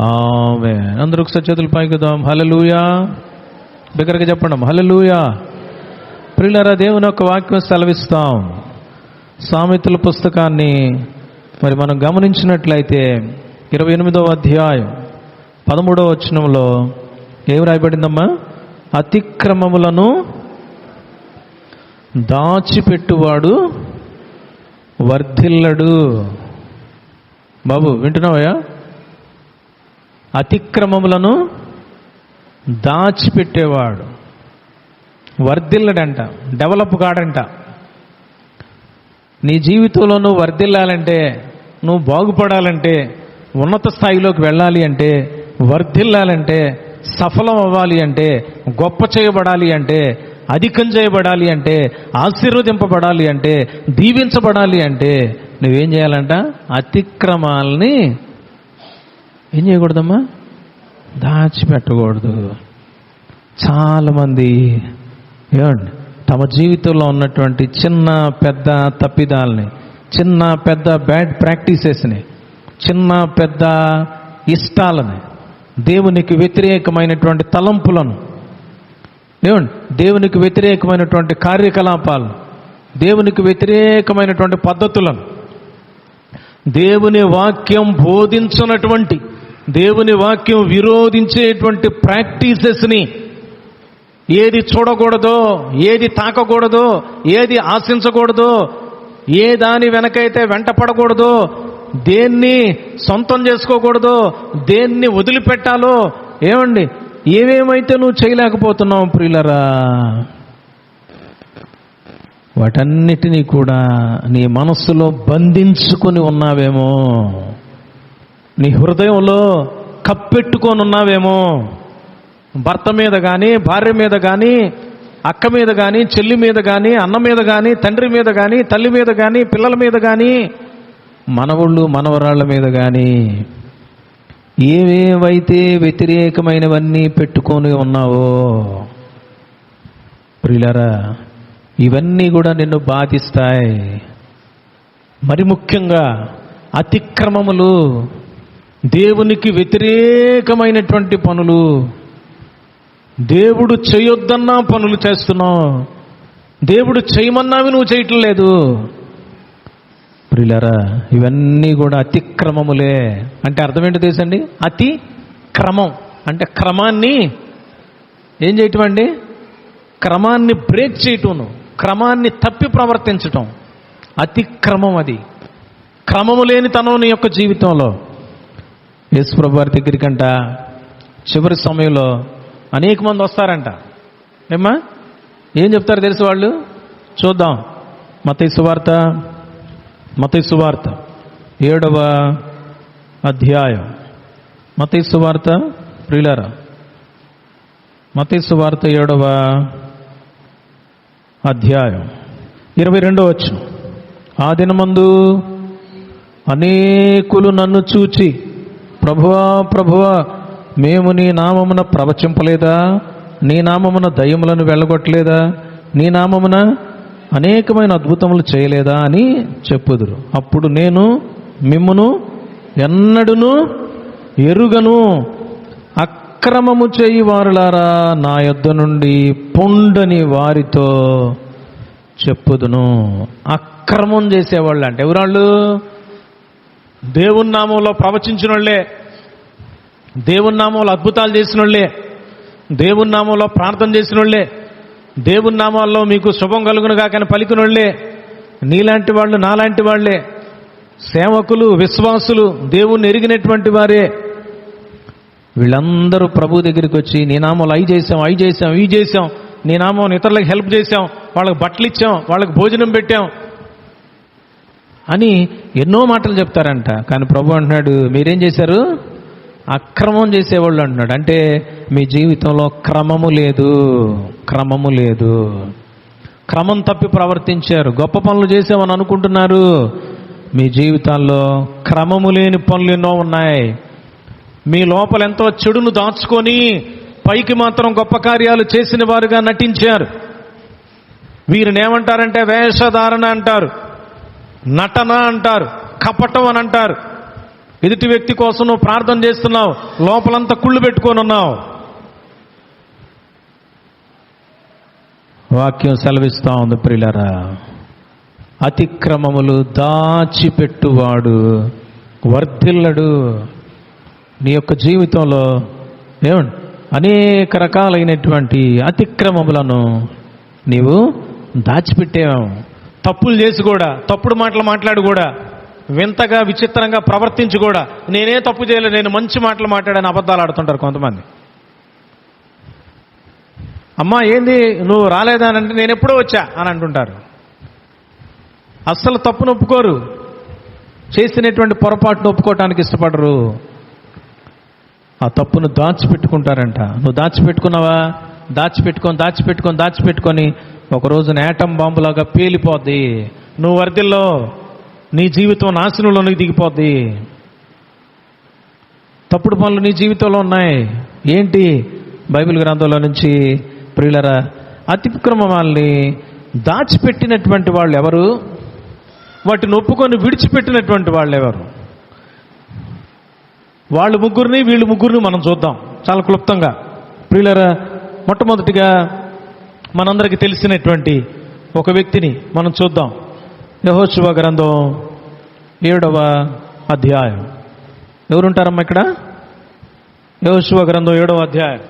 ఆమేన్. అందరూ ఒకసారి చేతులు పైకిద్దాం. హల్లెలూయా. బిగ్గరగా చెప్పండి, హల్లెలూయా. ప్రియులారా, దేవుని యొక్క వాక్యం సెలవిస్తాం. సామెతల పుస్తకాన్ని మరి మనం గమనించినట్లయితే 28వ అధ్యాయం 13వ వచనంలో ఏం రాయబడిందమ్మా? అతిక్రమములను దాచిపెట్టువాడు వర్ధిల్లడు. బాబు వింటున్నావయ్యా? అతిక్రమములను దాచిపెట్టేవాడు వర్ధిల్లడంట, డెవలప్ కాడంట. నీ జీవితంలో నువ్వు వర్ధిల్లాలంటే, నువ్వు బాగుపడాలంటే, ఉన్నత స్థాయిలోకి వెళ్ళాలి అంటే, వర్ధిల్లాలంటే, సఫలం అవ్వాలి అంటే, గొప్ప చేయబడాలి అంటే, అధికం చేయబడాలి అంటే, ఆశీర్వదింపబడాలి అంటే, దీవించబడాలి అంటే నువ్వేం చేయాలంట? అతిక్రమాలని ఏం చేయకూడదమ్మా? దాచిపెట్టకూడదు. చాలామంది ఏమండి తమ జీవితంలో ఉన్నటువంటి చిన్న పెద్ద తప్పిదాలని, చిన్న పెద్ద బ్యాడ్ ప్రాక్టీసెస్ని, చిన్న పెద్ద ఇష్టాలని, దేవునికి వ్యతిరేకమైనటువంటి తలంపులను, ఏమండి దేవునికి వ్యతిరేకమైనటువంటి కార్యకలాపాలు, దేవునికి వ్యతిరేకమైనటువంటి పద్ధతులను, దేవుని వాక్యం బోధించినటువంటి, దేవుని వాక్యం విరోధించేటువంటి ప్రాక్టీసెస్ని, ఏది చూడకూడదో, ఏది తాకకూడదో, ఏది ఆశించకూడదో, ఏ దాని వెనకైతే వెంటపడకూడదో, దేన్ని సొంతం చేసుకోకూడదో, దేన్ని వదిలిపెట్టాలో, ఏమండి ఏమేమైతే నువ్వు చేయలేకపోతున్నావు ప్రియులరా, వాటన్నిటినీ కూడా నీ మనస్సులో బంధించుకొని ఉన్నావేమో, నీ హృదయంలో కప్పెట్టుకొని ఉన్నావేమో. భర్త మీద కానీ, భార్య మీద కానీ, అక్క మీద కానీ, చెల్లి మీద కానీ, అన్న మీద కానీ, తండ్రి మీద కానీ, తల్లి మీద కానీ, పిల్లల మీద కానీ, మనవళ్ళు మనవరాళ్ళ మీద కానీ ఏవేవైతే వ్యతిరేకమైనవన్నీ పెట్టుకొని ఉన్నావో ప్రియులారా, ఇవన్నీ కూడా నిన్ను బాధిస్తాయి. మరి ముఖ్యంగా అతిక్రమములు, దేవునికి వ్యతిరేకమైనటువంటి పనులు, దేవుడు చేయొద్దన్నా పనులు చేస్తున్నావు, దేవుడు చేయమన్నావి నువ్వు చేయటం లేదు. ప్రియులారా, ఇవన్నీ కూడా అతిక్రమములే. అంటే అర్థం ఏంటో తెలుసండి? అతి క్రమం అంటే క్రమాన్ని ఏం చేయటం అండి? క్రమాన్ని బ్రేక్ చేయటం, క్రమాన్ని తప్పి ప్రవర్తించటం అతిక్రమం. అది క్రమము లేని తనం నీ యొక్క జీవితంలో. యేసుప్రభు వారి దగ్గరికంట చివరి సమయంలో అనేక మంది వస్తారంట. ఏమ్మా ఏం చెప్తారు తెలుసు వాళ్ళు? చూద్దాం. మత్తయి సువార్త 7వ అధ్యాయం. మత్తయి సువార్త ప్రియులారా, మత్తయి సువార్త 7వ అధ్యాయం 22వ వచనం. ఆ దినమందు అనేకులు నన్ను చూచి, ప్రభువా ప్రభువా, మేము నీ నామమున ప్రవచింపలేదా? నీ నామమున దయ్యములను వెళ్ళగొట్టలేదా? నీ నామమున అనేకమైన అద్భుతములు చేయలేదా అని చెప్పుదురు. అప్పుడు నేను మిమ్మును ఎన్నడును ఎరుగను, అక్రమము చేయి వారులారా, నా యొద్ద నుండి పొండని వారితో చెప్పుదును. అక్రమం చేసేవాళ్ళు అంటే ఎవరాళ్ళు? దేవుని నామంలో ప్రవచించిన వాళ్ళే, దేవుని నామంలో అద్భుతాలు చేసిన వాళ్ళే, దేవుని నామంలో ప్రార్థన చేసిన వాళ్ళే, దేవుని నామాల్లో మీకు శుభం కలుగును గాకని పలికిన వాళ్ళే, నీలాంటి వాళ్ళు నాలాంటి వాళ్ళే, సేవకులు విశ్వాసులు దేవుణ్ణి ఎరిగినటువంటి వారే. వీళ్ళందరూ ప్రభు దగ్గరికి వచ్చి నీ నామంలో అవి చేసాం, అవి చేసాం, ఇవి చేసాం, నీ నామం ఇతరులకు హెల్ప్ చేసాం, వాళ్ళకి బట్టలు ఇచ్చాం, వాళ్ళకి భోజనం పెట్టాం అని ఎన్నో మాటలు చెప్తారంట. కానీ ప్రభు అంటున్నాడు, మీరేం చేశారు? అక్రమం చేసేవాళ్ళు అంటున్నాడు. అంటే మీ జీవితంలో క్రమము లేదు, క్రమము లేదు. క్రమం తప్పి ప్రవర్తించారు. గొప్ప పనులు చేసామని అనుకుంటున్నారు. మీ జీవితాల్లో క్రమము లేని పనులు ఎన్నో ఉన్నాయి. మీ లోపల ఎంతో చెడును దాచుకొని పైకి మాత్రం గొప్ప కార్యాలు చేసిన వారుగా నటించారు. వీరిని ఏమంటారంటే వేషధారణ అంటారు, నటన అంటారు, కపటం అని అంటారు. ఎదుటి వ్యక్తి కోసం నువ్వు ప్రార్థన చేస్తున్నావు, లోపలంతా కుళ్ళు పెట్టుకొని ఉన్నావు. వాక్యం సెలవిస్తా ఉంది ప్రియులారా, అతిక్రమములు దాచిపెట్టువాడు వర్ధిల్లడు. నీ యొక్క జీవితంలో ఏమండి అనేక రకాలైనటువంటి అతిక్రమములను నీవు దాచిపెట్టావు. తప్పులు చేసి కూడా, తప్పుడు మాటలు మాట్లాడు కూడా, వింతగా విచిత్రంగా ప్రవర్తించి కూడా, నేనే తప్పు చేయలేదు, నేను మంచి మాటలు మాట్లాడని అబద్ధాలు ఆడుతుంటారు కొంతమంది. అమ్మా ఏంది నువ్వు రాలేదా అని అంటే, నేను ఎప్పుడో వచ్చా అని అంటుంటారు. అస్సలు తప్పును ఒప్పుకోరు, చేసినటువంటి పొరపాటును ఒప్పుకోవటానికి ఇష్టపడరు. ఆ తప్పును దాచిపెట్టుకుంటారంట. నువ్వు దాచిపెట్టుకున్నావా? దాచిపెట్టుకొని ఒకరోజు యాటం బాంబులాగా పేలిపోద్ది. నువ్వు వర్ధిల్లో, నీ జీవితం నాశనంలోనికి దిగిపోద్ది. తప్పుడు పనులు నీ జీవితంలో ఉన్నాయి. ఏంటి? బైబిల్ గ్రంథంలో నుంచి ప్రియులరా, అతిక్రమాల్ని దాచిపెట్టినటువంటి వాళ్ళు ఎవరు? వాటిని ఒప్పుకొని విడిచిపెట్టినటువంటి వాళ్ళు ఎవరు? వాళ్ళు ముగ్గురిని వీళ్ళు ముగ్గురిని మనం చూద్దాం చాలా క్లుప్తంగా. ప్రియులరా, మొట్టమొదటిగా మనందరికీ తెలిసినటువంటి ఒక వ్యక్తిని మనం చూద్దాం. యెహోషువ గ్రంథం 7వ అధ్యాయం. ఎవరుంటారమ్మా ఇక్కడ? యెహోషువ గ్రంథం 7వ అధ్యాయం.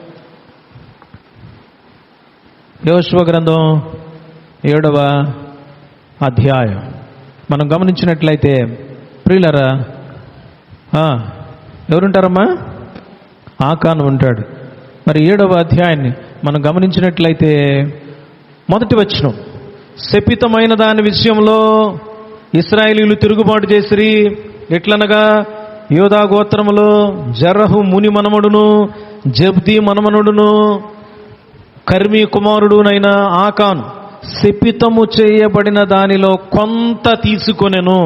యెహోషువ గ్రంథం 7వ అధ్యాయం మనం గమనించినట్లయితే ప్రియులరా, ఎవరుంటారమ్మా? ఆకాను ఉంటాడు. మరి 7వ అధ్యాయాన్ని మనం గమనించినట్లయితే మొదటి వచనం, శపితమైన దాని విషయంలో ఇశ్రాయేలీయులు తిరుగుబాటు చేసిరి. ఎట్లనగా యోధా గోత్రములో జరహు ముని మనమడును, జబ్దీ మనమనుడును, కర్మీ కుమారుడునైన ఆకాను శపితము చేయబడిన దానిలో కొంత తీసుకొనెను.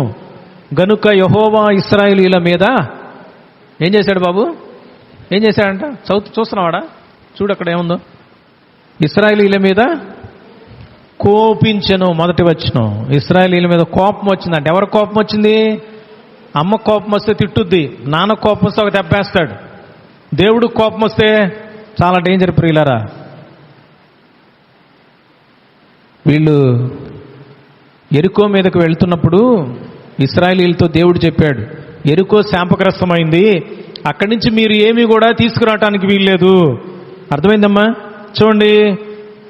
గనుక యెహోవా ఇశ్రాయేలీయుల మీద ఏం చేశాడు బాబు? ఏం చేశాడంట? చూస్తున్నావాడా? చూడు అక్కడ ఏముందో. ఇశ్రాయేలీయుల మీద కోపించెను. మొదటి వచనం, ఇశ్రాయేలీయుల మీద కోపం వచ్చిందంటే ఎవరి కోపం వచ్చింది? అమ్మ కోపం వస్తే తిట్టుద్ది, నాన్న కోపం వస్తే ఒక దెబ్బేస్తాడు. దేవుడు కోపం వస్తే చాలా డేంజర్ ప్రియులారా. వీళ్ళు ఎరికో మీదకు వెళ్తున్నప్పుడు ఇశ్రాయేలీయులతో దేవుడు చెప్పాడు, ఎరికో శాపగ్రస్తమైంది, అక్కడి నుంచి మీరు ఏమీ కూడా తీసుకురావటానికి వీల్లేదు. అర్థమైందమ్మా? చూడండి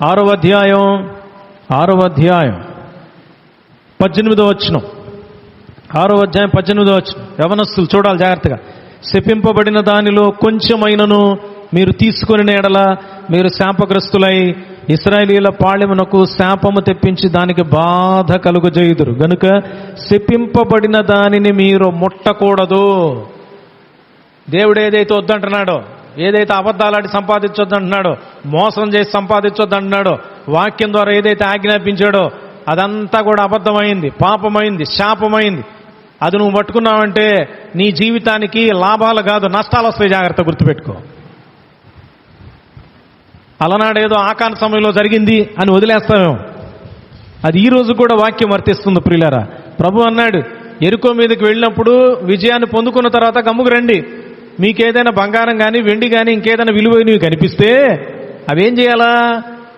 6వ అధ్యాయం 18వ వచనం. 6వ అధ్యాయం 18వ వచనం. యవనస్తులు చూడాలి జాగ్రత్తగా. శపింపబడిన దానిలో కొంచెమైనను మీరు తీసుకొని ఎడల మీరు శాపగ్రస్తులై ఇశ్రాయేలీయుల పాళెమునకు శాపము తెప్పించి దానికి బాధ కలుగజేయుదురు. గనుక శపింపబడిన దానిని మీరు ముట్టకూడదు. దేవుడు ఏదైతే వద్దంటున్నాడో, ఏదైతే అబద్ధాలాడి సంపాదించొద్దంటున్నాడో, మోసం చేసి సంపాదించొద్దంటున్నాడో, వాక్యం ద్వారా ఏదైతే ఆజ్ఞాపించాడో అదంతా కూడా అబద్ధమైంది, పాపమైంది, శాపమైంది. అది నువ్వు పట్టుకున్నావంటే నీ జీవితానికి లాభాలు కాదు నష్టాలు వస్తాయి. జాగ్రత్త గుర్తుపెట్టుకో. అలనాడేదో ఆకాన సమయంలో జరిగింది అని వదిలేస్తామేమో, అది ఈ రోజు కూడా వాక్యం వర్తిస్తుంది ప్రియులారా. ప్రభు అన్నాడు, ఎరుకో మీదకి వెళ్ళినప్పుడు విజయాన్ని పొందుకున్న తర్వాత గమ్ముకు రండి, మీకేదైనా బంగారం కానీ వెండి కానీ ఇంకేదైనా విలువైనవి కనిపిస్తే అవేం చేయాలా?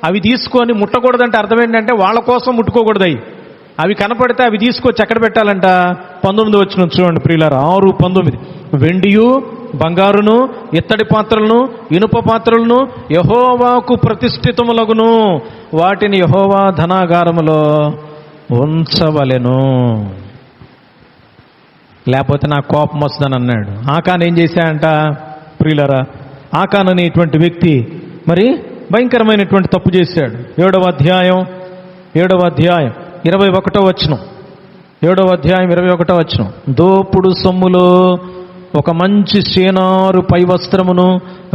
అవి తీసుకొని ముట్టకూడదంటే అర్థం ఏంటంటే వాళ్ళ కోసం ముట్టుకోకూడదు. అవి కనపడితే అవి తీసుకొచ్చి ఎక్కడ పెట్టాలంట? 19 వచనం చూడండి ప్రియులారా, 6:19. వెండియు బంగారును ఇత్తడి పాత్రలను ఇనుప పాత్రలను యెహోవాకు ప్రతిష్ఠితములగును, వాటిని యెహోవా ధనాగారములో ఉంచవలెను, లేకపోతే నా కోపం వస్తుందని అన్నాడు. ఆకాన్ ఏం చేశాడంట ప్రియులారా? ఆకాన్ అనేటువంటి వ్యక్తి మరి భయంకరమైనటువంటి తప్పు చేశాడు. 7వ అధ్యాయం 21వ వచనం. 7వ అధ్యాయం 21వ వచనం. దోపుడు సొమ్ములో ఒక మంచి సేనారు పై వస్త్రమును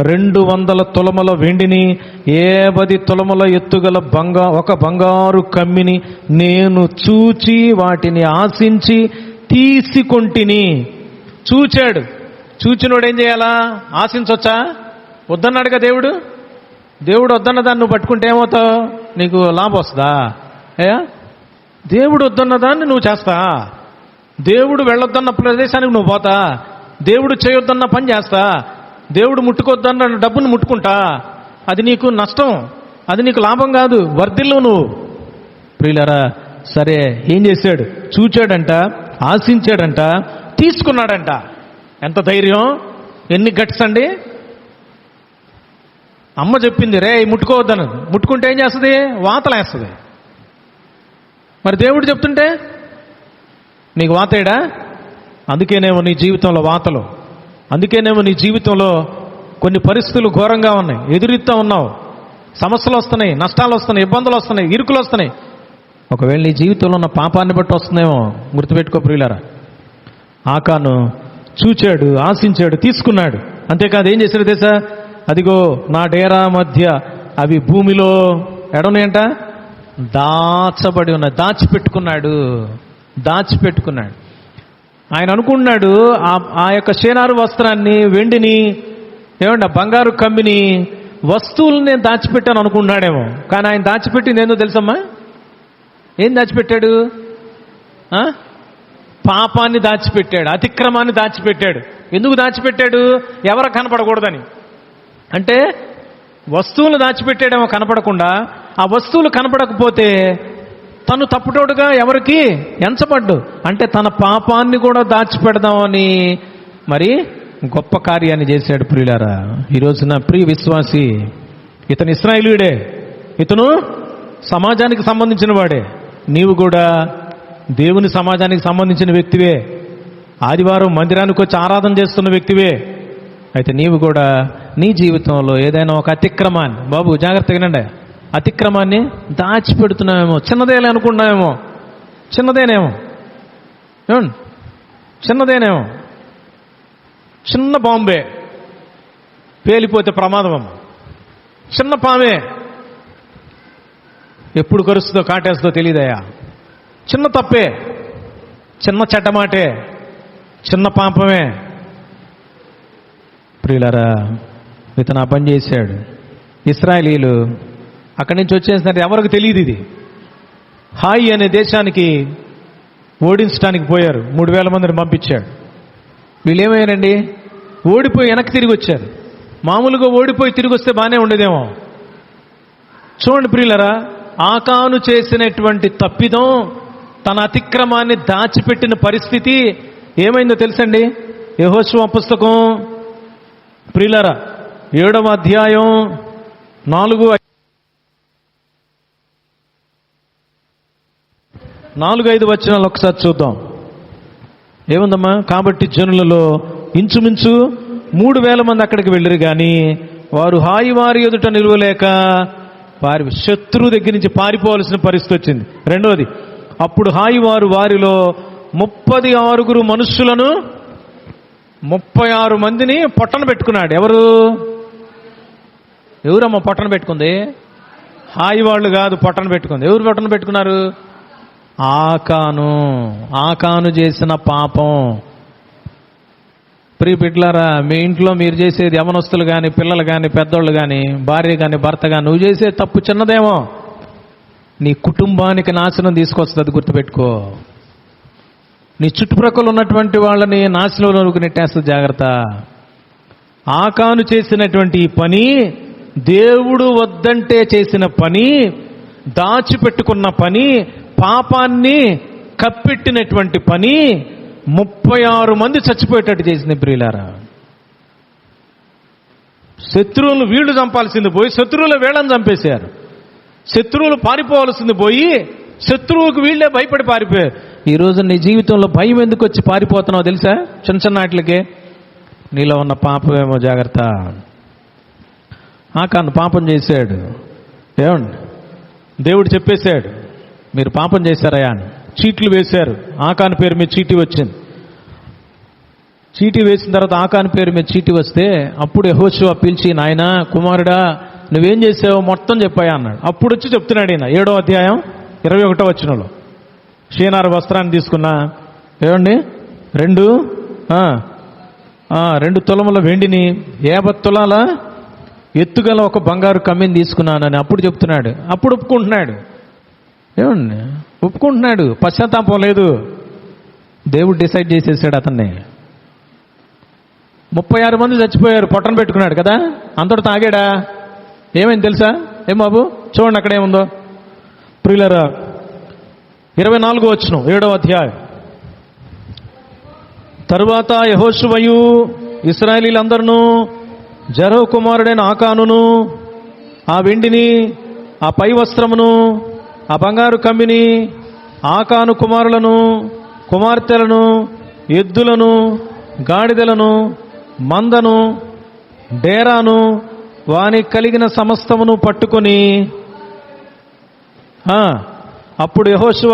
200 తులముల వెండిని 50 తులముల ఎత్తుగల ఒక బంగారు కమ్మిని నేను చూచి వాటిని ఆశించి తీసుకొంటిని. చూచాడు. చూచినోడు ఏం చేయాలా? ఆశించొచ్చా? వద్దన్నాడుగా దేవుడు. దేవుడు వద్దన్న దాన్ని నువ్వు పట్టుకుంటే ఏమవుతావు? నీకు లాభం వస్తుందా? దేవుడు వద్దన్న దాన్ని నువ్వు చేస్తా, దేవుడు వెళ్ళొద్దన్న ప్రదేశానికి నువ్వు పోతా, దేవుడు చేయొద్దన్న పని చేస్తా, దేవుడు ముట్టుకోవద్దన్న డబ్బును ముట్టుకుంటా, అది నీకు నష్టం, అది నీకు లాభం కాదు, వర్ధిల్లు నువ్వు. ప్రియులారా, సరే ఏం చేశాడు? చూచాడంట, ఆశించాడంట, తీసుకున్నాడంట. ఎంత ధైర్యం, ఎన్ని గట్స్ అండి. అమ్మ చెప్పింది రే ముట్టుకోవద్దను, ముట్టుకుంటే ఏం చేస్తుంది? వాతలేస్తుంది. మరి దేవుడు చెప్తుంటే నీకు వాతేడా? అందుకేనేమో నీ జీవితంలో వాతలు, అందుకేనేమో నీ జీవితంలో కొన్ని పరిస్థితులు ఘోరంగా ఉన్నాయి, ఎదురుస్తూ ఉన్నావు, సమస్యలు వస్తున్నాయి, నష్టాలు వస్తున్నాయి, ఇబ్బందులు వస్తున్నాయి, ఇరుకులు వస్తున్నాయి. ఒకవేళ నీ జీవితంలో ఉన్న పాపాన్ని బట్టి వస్తుందేమో. గుర్తుపెట్టుకో ప్రియులారా, ఆకాను చూచాడు, ఆశించాడు, తీసుకున్నాడు. అంతేకాదు ఏం చేశాడు తెలుసా? అదిగో నా డేరా మధ్య అవి భూమిలో ఎడనేంట దాచబడి ఉన్నాయి. దాచిపెట్టుకున్నాడు. ఆయన అనుకున్నాడు ఆ యొక్క షేనారు వస్త్రాన్ని, వెండిని, ఏమంట బంగారు కమ్మిని, వస్తువులు నేను దాచిపెట్టాను అనుకున్నాడేమో. కానీ ఆయన దాచిపెట్టింది ఏందో తెలుసమ్మా? ఏం దాచిపెట్టాడు? పాపాన్ని దాచిపెట్టాడు, అతిక్రమాన్ని దాచిపెట్టాడు. ఎందుకు దాచిపెట్టాడు? ఎవరు కనపడకూడదని. అంటే వస్తువులు దాచిపెట్టాడేమో కనపడకుండా. ఆ వస్తువులు కనపడకపోతే తను తప్పుటోడుగా ఎవరికి ఎంచబడ్డు. అంటే తన పాపాన్ని కూడా దాచిపెడదామని మరి గొప్ప కార్యాన్ని చేశాడు. ప్రియులారా, ఈరోజు నా ప్రియ విశ్వాసి, ఇతను ఇశ్రాయేలీయుడే, ఇతను సమాజానికి సంబంధించిన వాడే. నీవు కూడా దేవుని సమాజానికి సంబంధించిన వ్యక్తివే. ఆదివారం మందిరానికి వచ్చి ఆరాధన చేస్తున్న వ్యక్తివే. అయితే నీవు కూడా నీ జీవితంలో ఏదైనా ఒక అతిక్రమాన్ని, బాబు జాగ్రత్తగా వినండి, అతిక్రమాన్ని దాచిపెడుతున్నామేమో. చిన్నదేలే అనుకుంటున్నామేమో, చిన్నదేనేమో, చిన్న బాంబే పేలిపోతే ప్రమాదం. చిన్న పామే ఎప్పుడు కరుస్తుందో కాటేస్తుందో తెలియదయా. చిన్న తప్పే, చిన్న చెడ్డమాటే, చిన్న పాపమే. ప్రియులారా, ఇతను ఆ పని చేశాడు. ఇశ్రాయేలీయులు అక్కడి నుంచి వచ్చేసినట్టు ఎవరికి తెలియదు. ఇది హాయి అనే దేశానికి ఓడించడానికి పోయారు. 3,000 మందిని పంపించాడు. వీళ్ళు ఏమయ్యారండి? ఓడిపోయి వెనక్కి తిరిగి వచ్చారు. మామూలుగా ఓడిపోయి తిరిగి వస్తే బాగానే ఉండేదేమో. చూడండి ప్రియులారా, ఆకాను చేసినటువంటి తప్పిదం, తన అతిక్రమాన్ని దాచిపెట్టిన పరిస్థితి ఏమైందో తెలుసండి? యెహోషువ పుస్తకం ప్రియులారా 7వ అధ్యాయం 4-5 వచనాలు ఒకసారి చూద్దాం. ఏముందమ్మా? కాబట్టి జనులలో ఇంచుమించు 3,000 మంది అక్కడికి వెళ్ళరు కానీ వారు హాయి వారి ఎదుట నిలువలేక శత్రువు దగ్గర నుంచి పారిపోవలసిన పరిస్థితి వచ్చింది. రెండవది, అప్పుడు హాయి వారు వారిలో 36 మనుష్యులను 36 మందిని పొట్టన పెట్టుకున్నాడు. ఎవరమ్మా పొట్టన పెట్టుకుంది? హాయి వాళ్ళు కాదు పొట్టన పెట్టుకుంది. ఎవరు పొట్టన పెట్టుకున్నారు? ఆకాను చేసిన పాపం. ప్రియ బిడ్డలారా, మీ ఇంట్లో మీరు చేసేది, యవనస్తులు కానీ, పిల్లలు కానీ, పెద్దోళ్ళు కానీ, భార్య కానీ, భర్త కానీ, నువ్వు చేసే తప్పు చిన్నదేమో, నీ కుటుంబానికి నాశనం తీసుకొస్తుంది. గుర్తుపెట్టుకో. నీ చుట్టుప్రక్కల ఉన్నటువంటి వాళ్ళని నాశనంలోకి నెట్టేస్తుంది. జాగ్రత్త. ఆకాను చేసినటువంటి ఈ పని, దేవుడు వద్దంటే చేసిన పని, దాచిపెట్టుకున్న పని, పాపాన్ని కప్పెట్టినటువంటి పని, 36 మంది చచ్చిపోయేటట్టు చేసింది. ప్రియులారా, శత్రువులు వీళ్ళు చంపాల్సింది పోయి శత్రువులు వీళ్ళని చంపేశారు. శత్రువులు పారిపోవాల్సింది పోయి శత్రువుకు వీళ్ళే భయపడి పారిపోయారు. ఈరోజు నీ జీవితంలో భయం ఎందుకు వచ్చి పారిపోతున్నావు తెలుసా? చిన్న చిన్న వాటికి. నీలో ఉన్న పాపమేమో. జాగ్రత్త. ఆకాను పాపం చేశాడు. ఏమండి? దేవుడు చెప్పేశాడు, మీరు పాపం చేశారయా అని. చీట్లు వేశారు. ఆకాను పేరు మీద చీటీ వచ్చింది. చీటీ వేసిన తర్వాత ఆకాను పేరు మీద చీటీ వస్తే అప్పుడు యెహోషువ పిలిచి, నాయనా కుమారుడా, నువ్వేం చేసావో మొత్తం చెప్పాయా అన్నాడు. అప్పుడు వచ్చి చెప్తున్నాడు ఈయన 7వ అధ్యాయం 21వ వచనంలో, షేనారు వస్త్రాన్ని తీసుకున్నా, ఏమండి 2 తులముల వెండిని 50 తులాల ఎత్తుగల ఒక బంగారు కమ్మిని తీసుకున్నానని అప్పుడు చెప్తున్నాడు. అప్పుడు ఒప్పుకుంటున్నాడు. ఏమండి? ఒప్పుకుంటున్నాడు. పశ్చాత్తాపం లేదు. దేవుడు డిసైడ్ చేసేసాడు అతన్ని. 36 మంది చచ్చిపోయారు, పొట్టన పెట్టుకున్నాడు కదా, అంతటి తాగాడా? ఏమైంది తెలుసా? ఏం బాబు చూడండి అక్కడ ఏముందో. ప్రియులారా 24వ వచనం 7వ అధ్యాయం. తరువాత యెహోషువయు ఇశ్రాయేలీయులందరూ జెరహు కుమారుడైన ఆకానును, ఆ వెండిని, ఆ పై వస్త్రమును, ఆ బంగారు కమ్మిని, ఆకాను కుమారులను, కుమార్తెలను, ఎద్దులను, గాడిదలను, మందను, డేరాను, వానికి కలిగిన సమస్తమును పట్టుకొని, అప్పుడు యెహోషువ,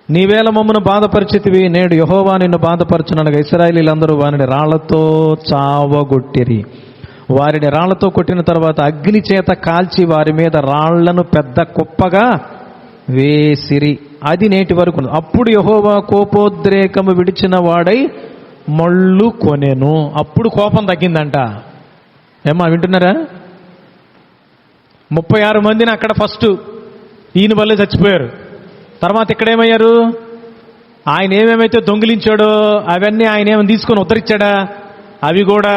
నీవేళ మమ్మను బాధపరిచితివి, నేడు యెహోవా నిన్ను బాధపరచుననగా ఇశ్రాయేలీయులందరూ వారిని రాళ్లతో చావగొట్టిరి. వారిని రాళ్లతో కొట్టిన తర్వాత అగ్ని చేత కాల్చి వారి మీద రాళ్లను పెద్ద కుప్పగా వేసిరి. అది నేటి వరకు. అప్పుడు యెహోవా కోపోద్రేకము విడిచిన వాడై మళ్ళు కొనెను. అప్పుడు కోపం తగ్గిందంట. ఏమా వింటున్నారా? 36 మందిని అక్కడ ఫస్ట్ ఈయన వల్లే చచ్చిపోయారు. తర్వాత ఇక్కడేమయ్యారు? ఆయన ఏమేమైతే దొంగిలించాడో అవన్నీ ఆయన ఏమైనా తీసుకొని ఉద్ధరించాడా? అవి కూడా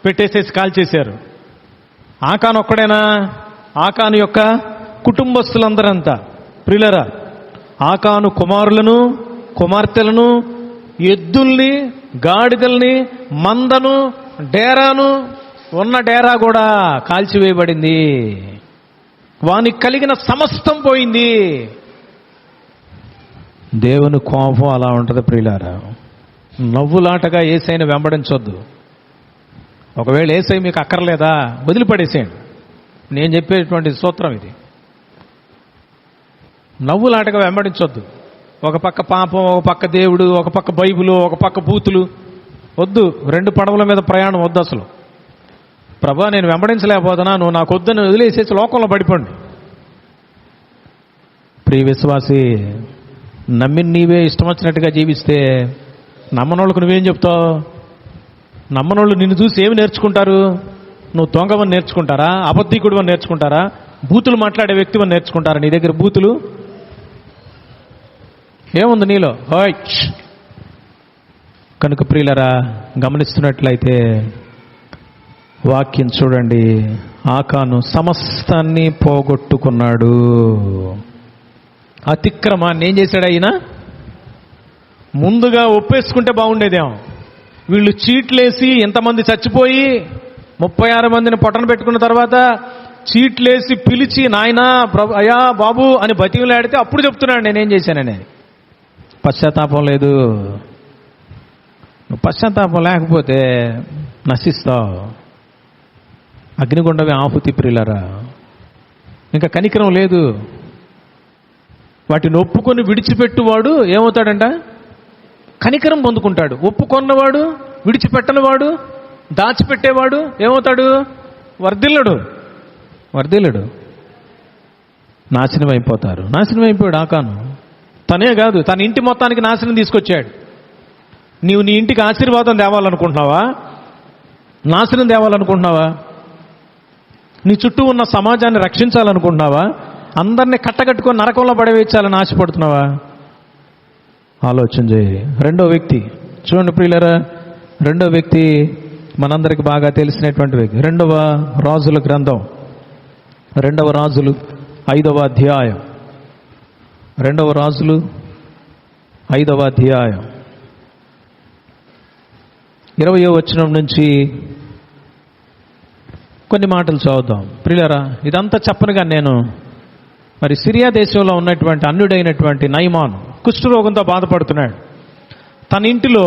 పెట్టేసేసి కాల్చేశారు. ఆకాను ఒక్కడేనా? ఆకాను యొక్క కుటుంబస్తులందరంతా. ప్రియులరా, ఆకాను కుమారులను, కుమార్తెలను, ఎద్దుల్ని, గాడిదల్ని, మందను, డేరాను, ఉన్న డేరా కూడా కాల్చివేయబడింది. వానికి కలిగిన సమస్తం పోయింది. దేవుని కోపం అలా ఉంటుంది ప్రియులారా. నవ్వులాటగా యేసయ్యను వెంబడించొద్దు. ఒకవేళ యేసయ్య మీకు అక్కర్లేదా, వదిలిపడేసేయండి. నేను చెప్పేటువంటి సూత్రం ఇది. నవ్వులాటగా వెంబడించొద్దు. ఒక పక్క పాపం, ఒక పక్క దేవుడు, ఒక పక్క బైబిలు, ఒక పక్క బూతులు వద్దు. 2 పడవల మీద ప్రయాణం వద్దు అసలు. ప్రభా నేను వెంబడించలేకపోతున్నా, నువ్వు నాకు వద్దని వదిలేసేసి లోకంలో పడిపోండి. ప్రియ విశ్వాసి, నమ్మి నీవే ఇష్టం వచ్చినట్టుగా జీవిస్తే నమ్మనోళ్ళకు నువ్వేం చెప్తావు? నమ్మనోళ్ళు నిన్ను చూసి ఏమి నేర్చుకుంటారు? నువ్వు దొంగవని నేర్చుకుంటారా? అబద్ధికుడు అని నేర్చుకుంటారా? బూతులు మాట్లాడే వ్యక్తివని నేర్చుకుంటారా? నీ దగ్గర బూతులు ఏముంది నీలో? కనుక ప్రియులరా, గమనిస్తున్నట్లయితే వాక్యం చూడండి. ఆకాను సమస్తాన్ని పోగొట్టుకున్నాడు. అతిక్రమాన్ని ఏం చేశాడు ఆయన? ముందుగా ఒప్పేసుకుంటే బాగుండేదేమో. వీళ్ళు చీట్లేసి ఎంతమంది చచ్చిపోయి 36 మందిని పొట్టన పెట్టుకున్న తర్వాత చీట్లేసి పిలిచి నాయనా అయ్యా బాబు అని బతిమలాడితే అప్పుడు చెప్తున్నాడు నేనేం చేశానని. పశ్చాత్తాపం లేదు. నువ్వు పశ్చాత్తాపం లేకపోతే నశిస్తావు. అగ్నిగుండమే ఆహుతి ప్రియులరా. ఇంకా కనికరం లేదు. వాటిని ఒప్పుకొని విడిచిపెట్టువాడు ఏమవుతాడంట? కనికరం పొందుకుంటాడు. ఒప్పుకొన్నవాడు, విడిచిపెట్టనివాడు, దాచిపెట్టేవాడు ఏమవుతాడు? వర్ధిల్లడు. నాశనం అయిపోతారు. నాశనం అయిపోయాడు ఆకాను. తనే కాదు, తన ఇంటి మొత్తానికి నాశనం తీసుకొచ్చాడు. నీవు నీ ఇంటికి ఆశీర్వాదం తేవాలనుకుంటున్నావా? నాశనం తేవాలనుకుంటున్నావా? నీ చుట్టూ ఉన్న సమాజాన్ని రక్షించాలనుకుంటున్నావా? అందరినీ కట్టకట్టుకొని నరకంలో పడవేయించాలని ఆశపడుతున్నావా? ఆలోచన చేయి. 2వ వ్యక్తి చూడండి ప్రియులరా. 2వ వ్యక్తి మనందరికి బాగా తెలిసినటువంటి వ్యక్తి. 2వ రాజుల గ్రంథం 2వ రాజులు 5వ అధ్యాయం. 2వ రాజులు 5వ అధ్యాయం 20వ వచనం నుంచి కొన్ని మాటలు చదువుదాం. ప్రియులరా, ఇదంతా చెప్పనుగా నేను మరి సిరియా దేశంలో ఉన్నటువంటి అన్యుడైనటువంటి నయమాను కుష్ఠరోగంతో బాధపడుతున్నాడు. తన ఇంటిలో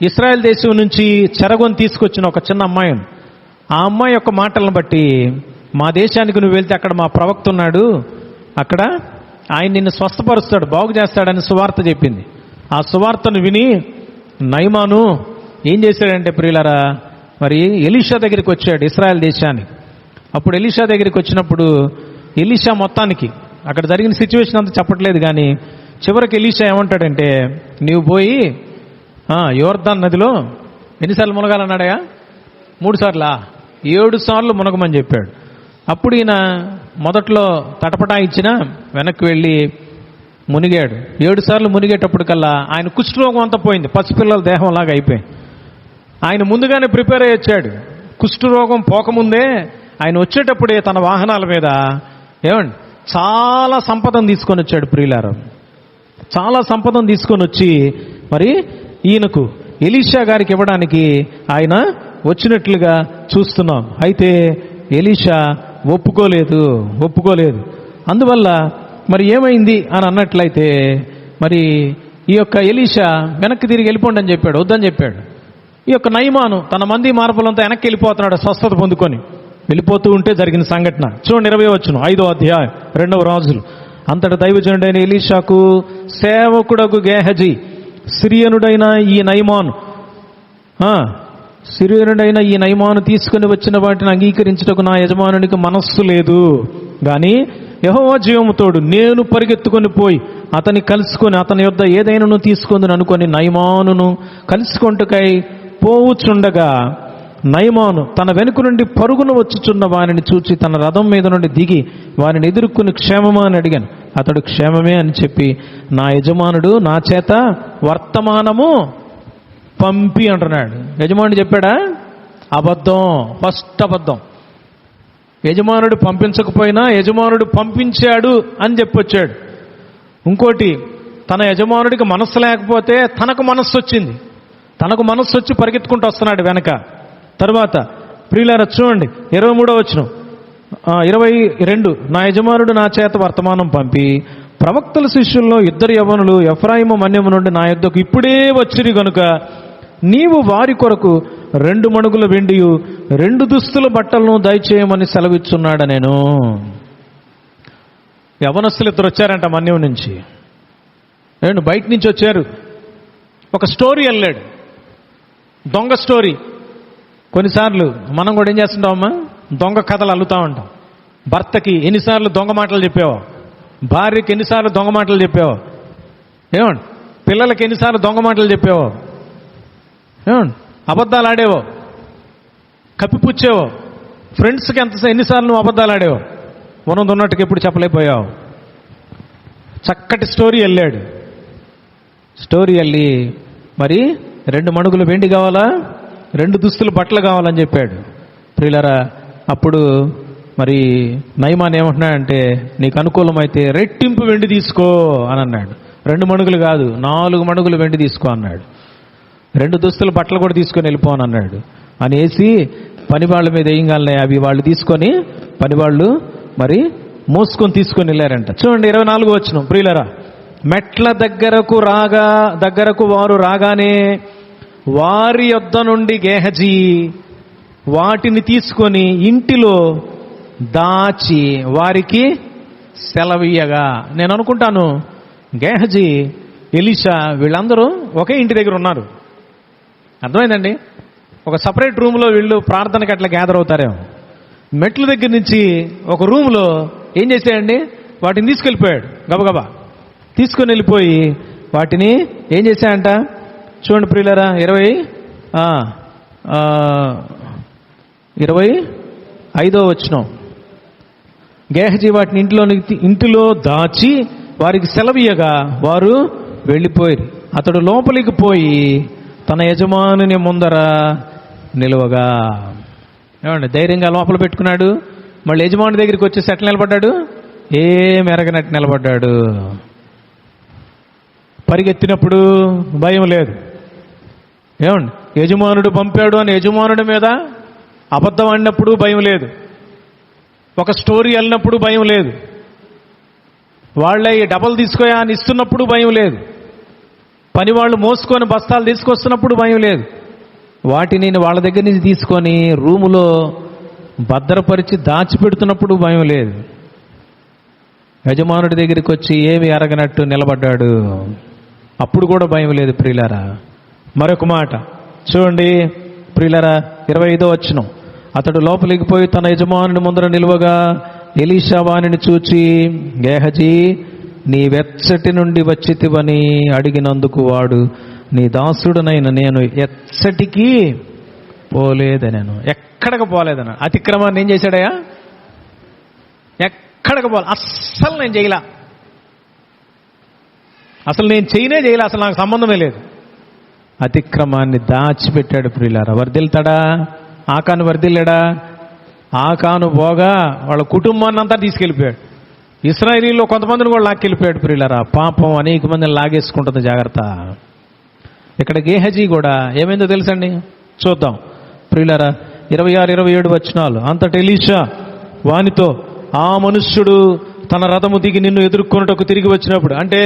ఇశ్రాయేల్ దేశం నుంచి చెరగొని తీసుకొచ్చిన ఒక చిన్న అమ్మాయి. ఆ అమ్మాయి యొక్క మాటలను బట్టి మా దేశానికి నువ్వు వెళ్తే అక్కడ మా ప్రవక్త ఉన్నాడు, అక్కడ ఆయన నిన్ను స్వస్థపరుస్తాడు, బాగు చేస్తాడని సువార్త చెప్పింది. ఆ సువార్తను విని నయమాను ఏం చేశాడంటే ప్రియులరా, మరి ఎలీషా దగ్గరికి వచ్చాడు ఇశ్రాయేల్ దేశానికి. అప్పుడు ఎలీషా దగ్గరికి వచ్చినప్పుడు ఎలీషా మొత్తానికి అక్కడ జరిగిన సిచ్యువేషన్ అంతా చెప్పట్లేదు, కానీ చివరికి ఎలీషా ఏమంటాడంటే, నీవు పోయి యోర్దాన్ నదిలో ఎన్నిసార్లు మునగాలన్నాడయా? 3 సార్లా? 7 సార్లు మునగమని చెప్పాడు. అప్పుడు ఈయన మొదట్లో తటపటా ఇచ్చిన వెనక్కి వెళ్ళి మునిగాడు. 7 సార్లు మునిగేటప్పుడు కల్లా ఆయన కుష్ఠరోగం అంతా పోయింది, పసిపిల్లల దేహంలాగా అయిపోయింది. ఆయన ముందుగానే ప్రిపేర్ అయ్యి వచ్చాడు. కుష్ఠరోగం పోకముందే ఆయన వచ్చేటప్పుడే తన వాహనాల మీద ఏమండి చాలా సంపదను తీసుకొని వచ్చాడు ప్రియులారా. చాలా సంపదను తీసుకొని వచ్చి మరి ఈయనకు ఎలీషా గారికి ఇవ్వడానికి ఆయన వచ్చినట్లుగా చూస్తున్నాం. అయితే ఎలీషా ఒప్పుకోలేదు. అందువల్ల మరి ఏమైంది అని అన్నట్లయితే మరి ఈ యొక్క ఎలీషా వెనక్కి తిరిగి వెళ్ళిపోండి అని చెప్పాడు, వద్దని చెప్పాడు. ఈ యొక్క నయమాను తన మంది మార్పులంతా వెనక్కి వెళ్ళిపోతున్నాడు స్వస్థత పొందుకొని. వెళ్ళిపోతూ ఉంటే జరిగిన సంఘటన చూడండి. 20వ వచనం 5వ అధ్యాయం 2వ రాజులు. అంతటి దైవజనుడైన ఎలీషాకు సేవకుడగు గేహజీ సిరియనుడైన ఈ నయమాను తీసుకుని వచ్చిన వాటిని అంగీకరించుటకు నా యజమానునికి మనస్సు లేదు గాని యెహోవా జీవముతోడు నేను పరిగెత్తుకొని పోయి అతని కలుసుకొని అతని యొద్ద ఏదైనా తీసుకుందని అనుకొని నయమానును కలుసుకొంటకై పోవుచుండగా నయమాను తన వెనుక నుండి పరుగున వచ్చుచున్న వారిని చూచి తన రథం మీద నుండి దిగి వారిని ఎదుర్కొని క్షేమమా అని అడిగాను. అతడు క్షేమమే అని చెప్పి నా యజమానుడు నా చేత వర్తమానము పంపి అంటున్నాడు. యజమానుడు చెప్పాడా? అబద్ధం, ఫస్ట్ అబద్ధం. యజమానుడు పంపించకపోయినా యజమానుడు పంపించాడు అని చెప్పొచ్చాడు. ఇంకోటి, తన యజమానుడికి మనస్సు లేకపోతే తనకు మనస్సు వచ్చింది. తనకు మనస్సు వచ్చి పరిగెత్తుకుంటూ వస్తున్నాడు వెనక. తర్వాత ప్రియులారా చూడండి 23వ వచనం 22 నా యజమానుడు నా చేత వర్తమానం పంపి ప్రవక్తల శిష్యుల్లో 2 యవ్వనులు ఎఫ్రాయిము మన్యము నుండి నా యొద్దకు ఇప్పుడే వచ్చిరి గనుక నీవు వారి కొరకు 2 మణుగుల వెండియు 2 దుస్తుల బట్టలను దయచేయమని సెలవిచ్చున్నాడు. నేను యవనస్తులు 2 వచ్చారంట మన్యం నుంచి. బయట నుంచి వచ్చారు. ఒక స్టోరీ వెళ్ళాడు, దొంగ స్టోరీ. కొన్నిసార్లు మనం కూడా ఏం చేస్తుంటామమ్మా, దొంగ కథలు అల్లుతూ ఉంటాం. భర్తకి ఎన్నిసార్లు దొంగ మాటలు చెప్పావో, భార్యకి ఎన్నిసార్లు దొంగ మాటలు చెప్పావో, ఏమండి పిల్లలకి ఎన్నిసార్లు దొంగ మాటలు చెప్పావో, ఏమండి అబద్ధాలు ఆడేవో, కప్పిపుచ్చేవో, ఫ్రెండ్స్కి ఎన్నిసార్లు నువ్వు అబద్ధాలు ఆడేవో, ఉన్నట్టుగా ఎప్పుడు చెప్పలేకపోయావు. చక్కటి స్టోరీ వెళ్ళాడు. స్టోరీ వెళ్ళి మరి 2 మణుగులు వెండి కావాలా, 2 దుస్తులు బట్టలు కావాలని చెప్పాడు. ప్రియులారా అప్పుడు మరి నయమాన్ ఏమంటున్నాడంటే నీకు అనుకూలమైతే రెట్టింపు వెండి తీసుకో అని అన్నాడు. 2 మణుగులు కాదు 4 మణుగులు వెండి తీసుకో అన్నాడు. 2 దుస్తుల బట్టలు కూడా తీసుకొని వెళ్ళిపోను అన్నాడు. అనేసి పని వాళ్ళ మీద వేయంగానే అవి వాళ్ళు తీసుకొని పని వాళ్ళు మరి మోసుకొని తీసుకొని వెళ్ళారంట. చూడండి 24వ వచనం. ప్రియులారా మెట్ల దగ్గరకు వారు రాగానే వారి యొద్ద నుండి గేహజీ వాటిని తీసుకొని ఇంటిలో దాచి వారికి సెలవీయగా. నేను అనుకుంటాను గేహజీ, ఎలీషా వీళ్ళందరూ ఒకే ఇంటి దగ్గర ఉన్నారు. అర్థమైందండి? ఒక సపరేట్ రూమ్లో వీళ్ళు ప్రార్థనకి అట్లా గ్యాదర్ అవుతారేమో. మెట్ల దగ్గర నుంచి ఒక రూమ్లో ఏం చేశాడండి, వాటిని తీసుకెళ్ళిపోయాడు. గబగబా తీసుకొని వెళ్ళిపోయి వాటిని ఏం చేశాడంట చూడండి ప్రియులారా 25వ వచనం. గేహజీ వాటిని ఇంటిలో దాచి వారికి సెలవీయగా వారు వెళ్ళిపోయారు. అతడు లోపలికి పోయి తన యజమానుని ముందర నిలువగా. ఏమండి ధైర్యంగా లోపల పెట్టుకున్నాడు. మళ్ళీ యజమాని దగ్గరికి వచ్చేసి ఎట్లా నిలబడ్డాడు, ఏం ఎరగనట్టు నిలబడ్డాడు. పరిగెత్తినప్పుడు భయం లేదు. ఏమండి యజమానుడు పంపాడు అని యజమానుడి మీద అబద్ధం ఆడినప్పుడు భయం లేదు. ఒక స్టోరీ వెళ్ళినప్పుడు భయం లేదు. వాళ్ళ డబల్ తీసుకోయా అని ఇస్తున్నప్పుడు భయం లేదు. పని వాళ్ళు మోసుకొని బస్తాలు తీసుకొస్తున్నప్పుడు భయం లేదు. వాటిని వాళ్ళ దగ్గర నుంచి తీసుకొని రూములో భద్రపరిచి దాచిపెడుతున్నప్పుడు భయం లేదు. యజమానుడి దగ్గరికి వచ్చి ఏమి ఎరగనట్టు నిలబడ్డాడు, అప్పుడు కూడా భయం లేదు. ప్రియులారా మరొక మాట చూడండి ప్రియులారా 25వ వచనం. అతడు లోపలికి పోయి తన యజమానుని ముందర నిలువగా ఎలీషా వానిని చూచి గేహజీ నీ వెచ్చటి నుండి వచ్చితివని అడిగినందుకు వాడు నీ దాసుడునైన నేను ఎచ్చటికి పోలేదనను. ఎక్కడికి పోలేదన్నాడు. అతిక్రమాన్ని ఏం చేశాడయ్యా? ఎక్కడికి పోలే. అస్సలు నేను చేయలా, అసలు నేను చేయలే, అసలు నాకు సంబంధమే లేదు. అతిక్రమాన్ని దాచిపెట్టాడు ప్రియులారా. వర్ధిల్తాడా? ఆకాను వర్ధిల్లాడా? ఆకాను పోగా వాళ్ళ కుటుంబాన్ని అంతా తీసుకెళ్ళిపోయాడు. ఇశ్రాయేలీలో కొంతమందిని కూడా లాక్కెళ్ళిపోయాడు ప్రియులారా. పాపం అనేక మందిని లాగేసుకుంటుంది, జాగ్రత్త. ఇక్కడ గేహజీ కూడా ఏమైందో తెలుసండి, చూద్దాం ప్రియులారా. 26-27 వచనాలు. అంతటి ఎలీషా వానితో, ఆ మనుష్యుడు తన రథము దిగి నిన్ను ఎదుర్కొనుటకు తిరిగి వచ్చినప్పుడు. అంటే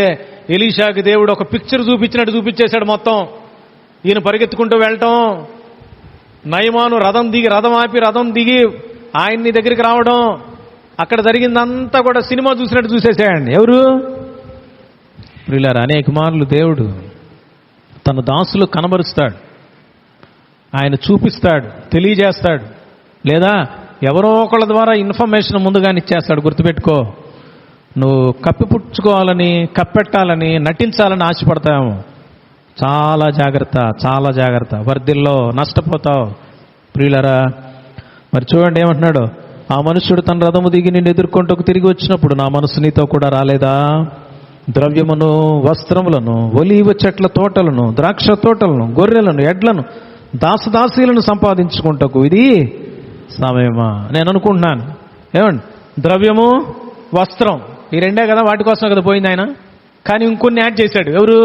ఎలీషాకి దేవుడు ఒక పిక్చర్ చూపించినట్టు చూపించేశాడు మొత్తం. ఈయన పరిగెత్తుకుంటూ వెళ్ళటం, నయమాను రథం ఆపి ఆయన్ని దగ్గరికి రావడం, అక్కడ జరిగిందంతా కూడా సినిమా చూసినట్టు చూసేసాయండి. ఎవరు? ప్రియులారా, అనేక మార్లు దేవుడు తన దాసులు కనబరుస్తాడు, ఆయన చూపిస్తాడు, తెలియజేస్తాడు, లేదా ఎవరో ఒకళ్ళ ద్వారా ఇన్ఫర్మేషన్ ముందుగానే ఇచ్చేస్తాడు. గుర్తుపెట్టుకో, నువ్వు కప్పిపుచ్చుకోవాలని, కప్పెట్టాలని, నటించాలని ఆశపడతావు. చాలా జాగ్రత్త, చాలా జాగ్రత్త. వర్ధిల్లో నష్టపోతావు ప్రియులరా. మరి చూడండి ఏమంటున్నాడు, ఆ మనుష్యుడు తన రథము దిగి నిన్ను ఎదుర్కొంటూ తిరిగి వచ్చినప్పుడు నా మనసు నీతో కూడా రాలేదా? ద్రవ్యమును, వస్త్రములను, ఒలీవ చెట్ల తోటలను, ద్రాక్ష తోటలను, గొర్రెలను, ఎడ్లను, దాసదాసీలను సంపాదించుకుంటకు ఇది సమయమా? నేను అనుకుంటున్నాను, ఏమండి, ద్రవ్యము, వస్త్రం, ఈ రెండే కదా, వాటి కోసం కదా పోయింది ఆయన. కానీ ఇంకొన్ని యాడ్ చేశాడు. ఎవరు?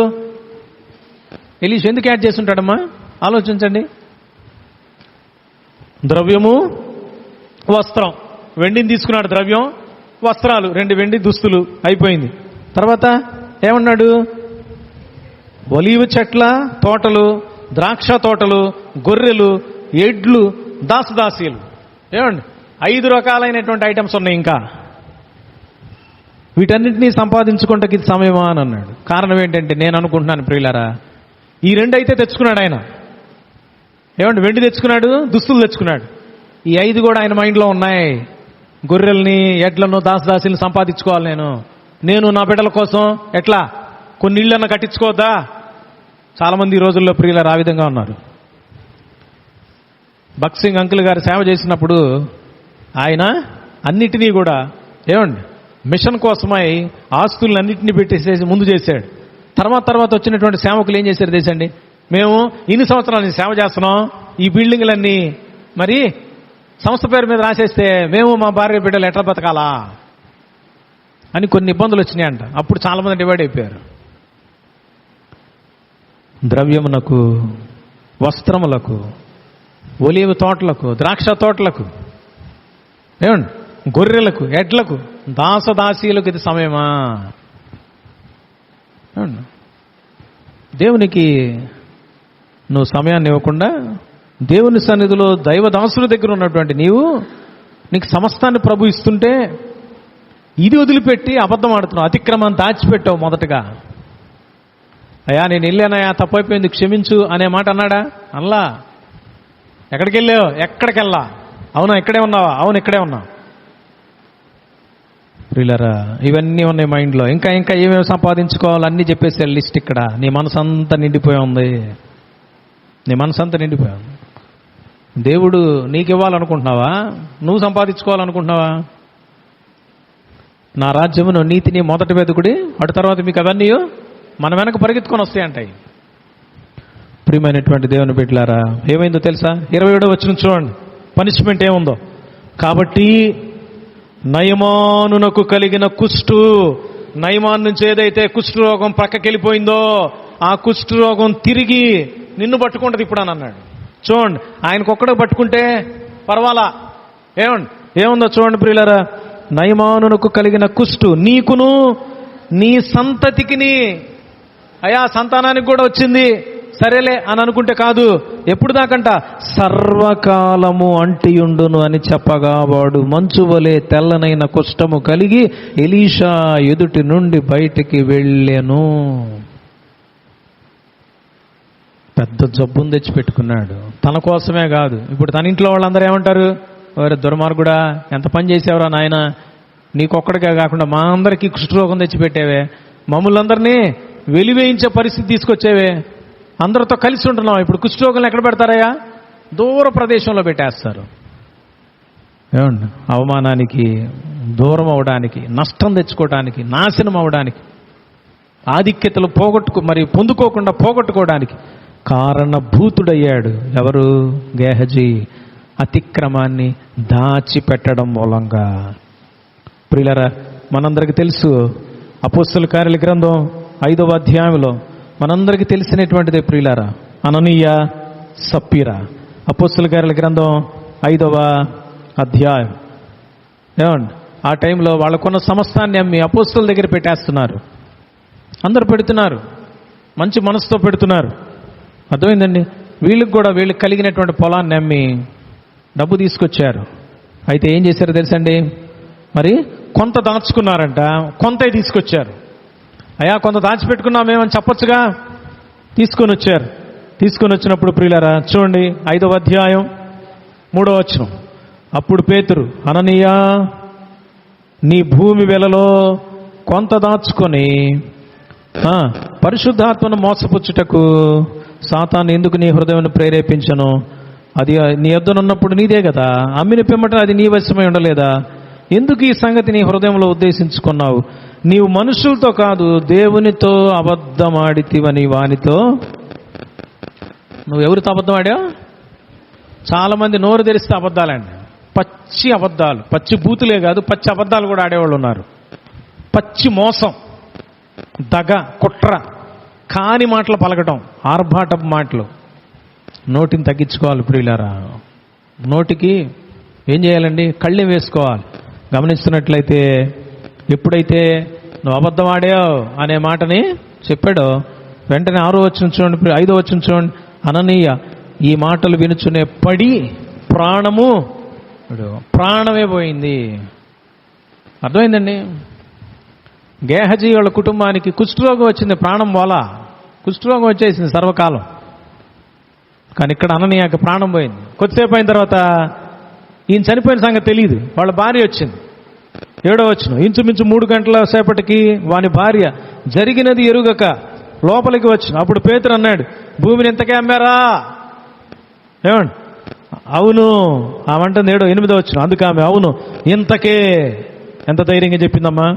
ఎలీషా. ఎందుకు యాడ్ చేసి ఉంటాడమ్మా? ఆలోచించండి. ద్రవ్యము, వస్త్రం, వెండిని తీసుకున్నాడు, ద్రవ్యం, వస్త్రాలు, 2 వెండి దుస్తులు, అయిపోయింది. తర్వాత ఏమన్నాడు? ఒలీవ చెట్ల తోటలు, ద్రాక్ష తోటలు, గొర్రెలు, ఎడ్లు, దాసదాసీలు. ఏమండి, 5 రకాలైనటువంటి ఐటమ్స్ ఉన్నాయి. ఇంకా వీటన్నిటినీ సంపాదించుకుంటకి ఇది సమయమా అని అన్నాడు. కారణం ఏంటంటే, నేను అనుకుంటున్నాను ప్రియులారా, ఈ 2 అయితే తెచ్చుకున్నాడు ఆయన. ఏమండి, వెండి తెచ్చుకున్నాడు, దుస్తులు తెచ్చుకున్నాడు. ఈ 5 కూడా ఆయన మైండ్లో ఉన్నాయి. గొర్రెల్ని, ఎడ్లను, దాసదాసీలను సంపాదించుకోవాలి నేను నా బిడ్డల కోసం. ఎట్లా? కొన్ని ఇళ్ళన్నా కట్టించుకోవద్దా? చాలామంది ఈ రోజుల్లో ప్రియులారా ఆ విధంగా ఉన్నారు. భక్సింగ్ అంకుల్ గారు సేవ చేసినప్పుడు ఆయన అన్నిటినీ కూడా ఏమండి మిషన్ కోసమై ఆస్తులన్నింటినీ పెట్టేసేసి ముందు చేశాడు. తర్వాత వచ్చినటువంటి సేవకులు ఏం చేశారు తెలుసండి? మేము ఇన్ని సంవత్సరాల నుంచి సేవ చేస్తున్నాం, ఈ బిల్డింగ్లన్నీ మరి సంస్థ పేరు మీద రాసేస్తే మేము మా భార్య బిడ్డలు ఎట్లా బతకాలా అని కొన్ని ఇబ్బందులు వచ్చినాయంట. అప్పుడు చాలామంది డివైడ్ అయిపోయారు. ద్రవ్యమునకు, వస్త్రములకు, ఒలీవ తోటలకు, ద్రాక్ష తోటలకు, ఏమండి, గొర్రెలకు, ఎడ్లకు, దాసదాసీలకు ఇది సమయమా? దేవునికి నువ్వు సమయాన్ని ఇవ్వకుండా, దేవుని సన్నిధిలో దైవదాసుల దగ్గర ఉన్నటువంటి నీకు సమస్తాన్ని ప్రభు ఇస్తుంటే ఇది వదిలిపెట్టి అబద్ధం ఆడుతున్నావు, అతిక్రమాన్ని దాచిపెట్టావు. మొదటగా, అయ్యా నేను వెళ్ళానయ్యా, తప్పైపోయింది, క్షమించు అనే మాట అన్నాడా? అల్లా. ఎక్కడికి వెళ్ళావు? ఎక్కడికెళ్ళా? అవునా ఇక్కడే ఉన్నావా? అవును ఇక్కడే ఉన్నావు. ప్రియులారా, ఇవన్నీ ఉన్నాయి మైండ్లో. ఇంకా ఏమేమి సంపాదించుకోవాలి అన్నీ చెప్పేసే లిస్ట్ ఇక్కడ. నీ మనసంతా నిండిపోయి ఉంది. నీ మనసంతా నిండిపోయి ఉంది. దేవుడు నీకు ఇవ్వాలనుకుంటున్నావా? నువ్వు సంపాదించుకోవాలనుకుంటున్నావా? నా రాజ్యమును నీతిని మొదట వెతుకుడి, అటు తర్వాత మీకు అవన్నీ మన వెనక పరిగెత్తుకొని వస్తాయంటాయి. ప్రియమైనటువంటి దేవుని బిడ్డలారా, ఏమైందో తెలుసా? 27వ వచనం చూడండి, పనిష్మెంట్ ఏముందో. కాబట్టి నయమానునకు కలిగిన కుష్టు, నయమాన్ నుంచి ఏదైతే కుష్టు రోగం ప్రక్కకెళ్ళిపోయిందో ఆ కుష్టు రోగం తిరిగి నిన్ను పట్టుకుంటుంది ఇప్పుడు అని అన్నాడు. చూడండి, ఆయనకొక్కడే పట్టుకుంటే పర్వాలా. ఏముందో చూడండి ప్రియులారా, నయమానునకు కలిగిన కుష్టు నీకును నీ సంతతికిని. అయా సంతానానికి కూడా వచ్చింది, సరేలే అని అనుకుంటే కాదు. ఎప్పుడు దాకంట? సర్వకాలము అంటియుండును అని చెప్పగా వాడు మంచు వలె తెల్లనైన కుష్ఠము కలిగి ఎలీషా ఎదుటి నుండి బయటికి వెళ్ళెను. పెద్ద జబ్బును తెచ్చిపెట్టుకున్నాడు. తన కోసమే కాదు, ఇప్పుడు తన ఇంట్లో వాళ్ళందరూ ఏమంటారు? వారి దుర్మార్గుడా, ఎంత పని చేసేవరా నాయన, నీకొక్కడికే కాకుండా మా అందరికీ కుష్ఠరోగం తెచ్చిపెట్టేవే, మమ్మల్ని అందరినీ వెలివేయించే పరిస్థితి తీసుకొచ్చేవే, అందరితో కలిసి ఉంటున్నాం. ఇప్పుడు కుష్ఠరోగులను ఎక్కడ పెడతారయ్యా? దూర ప్రదేశంలో పెట్టేస్తారు. ఏమండి, అవమానానికి దూరం అవడానికి, నష్టం తెచ్చుకోవడానికి, నాశనం అవడానికి, ఆధిక్యతలు పొందుకోకుండా పోగొట్టుకోవడానికి కారణభూతుడయ్యాడు. ఎవరు? గేహజీ. అతిక్రమాన్ని దాచిపెట్టడం మూలంగా. ప్రియులారా, మనందరికీ తెలుసు అపోస్తలుల కార్యాల గ్రంథం 5వ అధ్యాయంలో మనందరికీ తెలిసినటువంటిదే ప్రియులారా, అననీయ సప్పీరా. అపోస్తలుల కార్యాల గ్రంథం 5వ అధ్యాయం. ఏమండి, ఆ టైంలో వాళ్ళకున్న సమస్తాన్ని అమ్మి అపోస్తలుల దగ్గర పెట్టేస్తున్నారు. అందరూ పెడుతున్నారు, మంచి మనసుతో పెడుతున్నారు. అర్థమైందండి? వీళ్ళకి కలిగినటువంటి పొలాన్ని అమ్మి డబ్బు తీసుకొచ్చారు. అయితే ఏం చేశారో తెలుసండి, మరి కొంత దాచుకున్నారంట, కొంత తీసుకొచ్చారు. అయ్యా కొంత దాచిపెట్టుకున్నామేమని చెప్పొచ్చుగా. తీసుకొని వచ్చారు. తీసుకొని వచ్చినప్పుడు ప్రియులారా చూడండి, 5వ అధ్యాయం 3వ వచనం. అప్పుడు పేతురు, అననీయా, నీ భూమి వెలలో కొంత దాచుకొని పరిశుద్ధాత్మను మోసపుచ్చుటకు సాతాను ఎందుకు నీ హృదయాన్ని ప్రేరేపించను? అది నీ యొద్దనున్నప్పుడు నీదే కదా, అమ్మిన పిమ్మట అది నీ వశమై ఉండలేదా? ఎందుకు ఈ సంగతి నీ హృదయంలో ఉద్దేశించుకున్నావు? నీవు మనుషులతో కాదు దేవునితో అబద్ధమాడితివని వానితో. నువ్వు ఎవరితో అబద్ధం ఆడావు? చాలామంది నోరు తెరిస్తే అబద్ధాలండి, పచ్చి అబద్ధాలు. పచ్చి బూతులే కాదు, పచ్చి అబద్ధాలు కూడా ఆడేవాళ్ళు ఉన్నారు. పచ్చి మోసం, దగ, కుట్ర, కాని మాటలు పలకటం, ఆర్భాటపు మాటలు. నోటిని తగ్గించుకోవాలి ప్రియులారా. నోటికి ఏం చేయాలండి? కళ్ళెం వేసుకోవాలి. గమనిస్తున్నట్లయితే ఎప్పుడైతే నువ్వు అబద్ధం ఆడావు అనే మాటని చెప్పాడో వెంటనే 6వ వచనం చూడండి, 5వ వచనం చూడండి. అననీయ ఈ మాటలు వినుచునే పడి ప్రాణమే పోయింది. అర్థమైందండి? గేహజీ వాళ్ళ కుటుంబానికి కుష్ఠరోగం వచ్చింది, ప్రాణం పోలా, కుష్ఠరోగం వచ్చేసింది సర్వకాలం. కానీ ఇక్కడ అననీయకి ప్రాణం పోయింది. కొద్దిసేపు అయిన తర్వాత ఈయన చనిపోయిన సంగతి తెలియదు. వాళ్ళ భార్య వచ్చింది. 7వ వచనం. ఇంచుమించు 3 గంటల సేపటికి వాని భార్య జరిగినది ఎరుగక లోపలికి వచ్చిన. అప్పుడు పేతురు అన్నాడు, భూమిని ఇంతకే అమ్మారా? ఏమండి? అవును. ఆమంటుంది 8వ వచనం. అందుకు ఆమె అవును ఇంతకే. ఎంత ధైర్యంగా చెప్పిందమ్మా.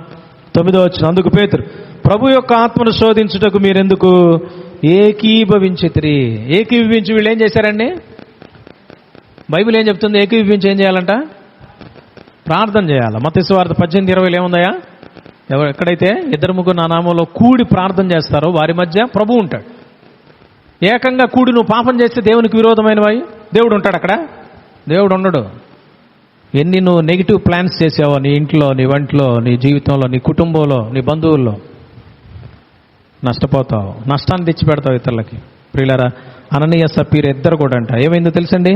9వ వచనం. అందుకు పేతురు, ప్రభు యొక్క ఆత్మను శోధించుటకు మీరెందుకు ఏకీభవించితిరి? ఏకీభవించి వీళ్ళు ఏం చేశారండి? బైబిల్ ఏం చెప్తుంది? ఏకీభవించి ఏం చేయాలంట? ప్రార్థన చేయాలి. మత్తయి సువార్త 18:20 ఏముందయా? ఎక్కడైతే 2-3 నా నామంలో కూడి ప్రార్థన చేస్తారో వారి మధ్య ప్రభు ఉంటాడు. ఏకంగా కూడి నువ్వు పాపం చేస్తే దేవునికి విరోధమైనవి దేవుడు ఉంటాడు అక్కడ? దేవుడు ఉండడు. ఎన్ని నువ్వు నెగిటివ్ ప్లాన్స్ చేసావో నీ ఇంట్లో, నీ వంట్లో, నీ జీవితంలో, నీ కుటుంబంలో, నీ బంధువుల్లో, నష్టపోతావు, నష్టాన్ని తెచ్చిపెడతావు ఇతరులకి. ప్రియులారా, అననీయ సప్పీరా ఇద్దరు కూడా అంట ఏమైందో తెలుసండి?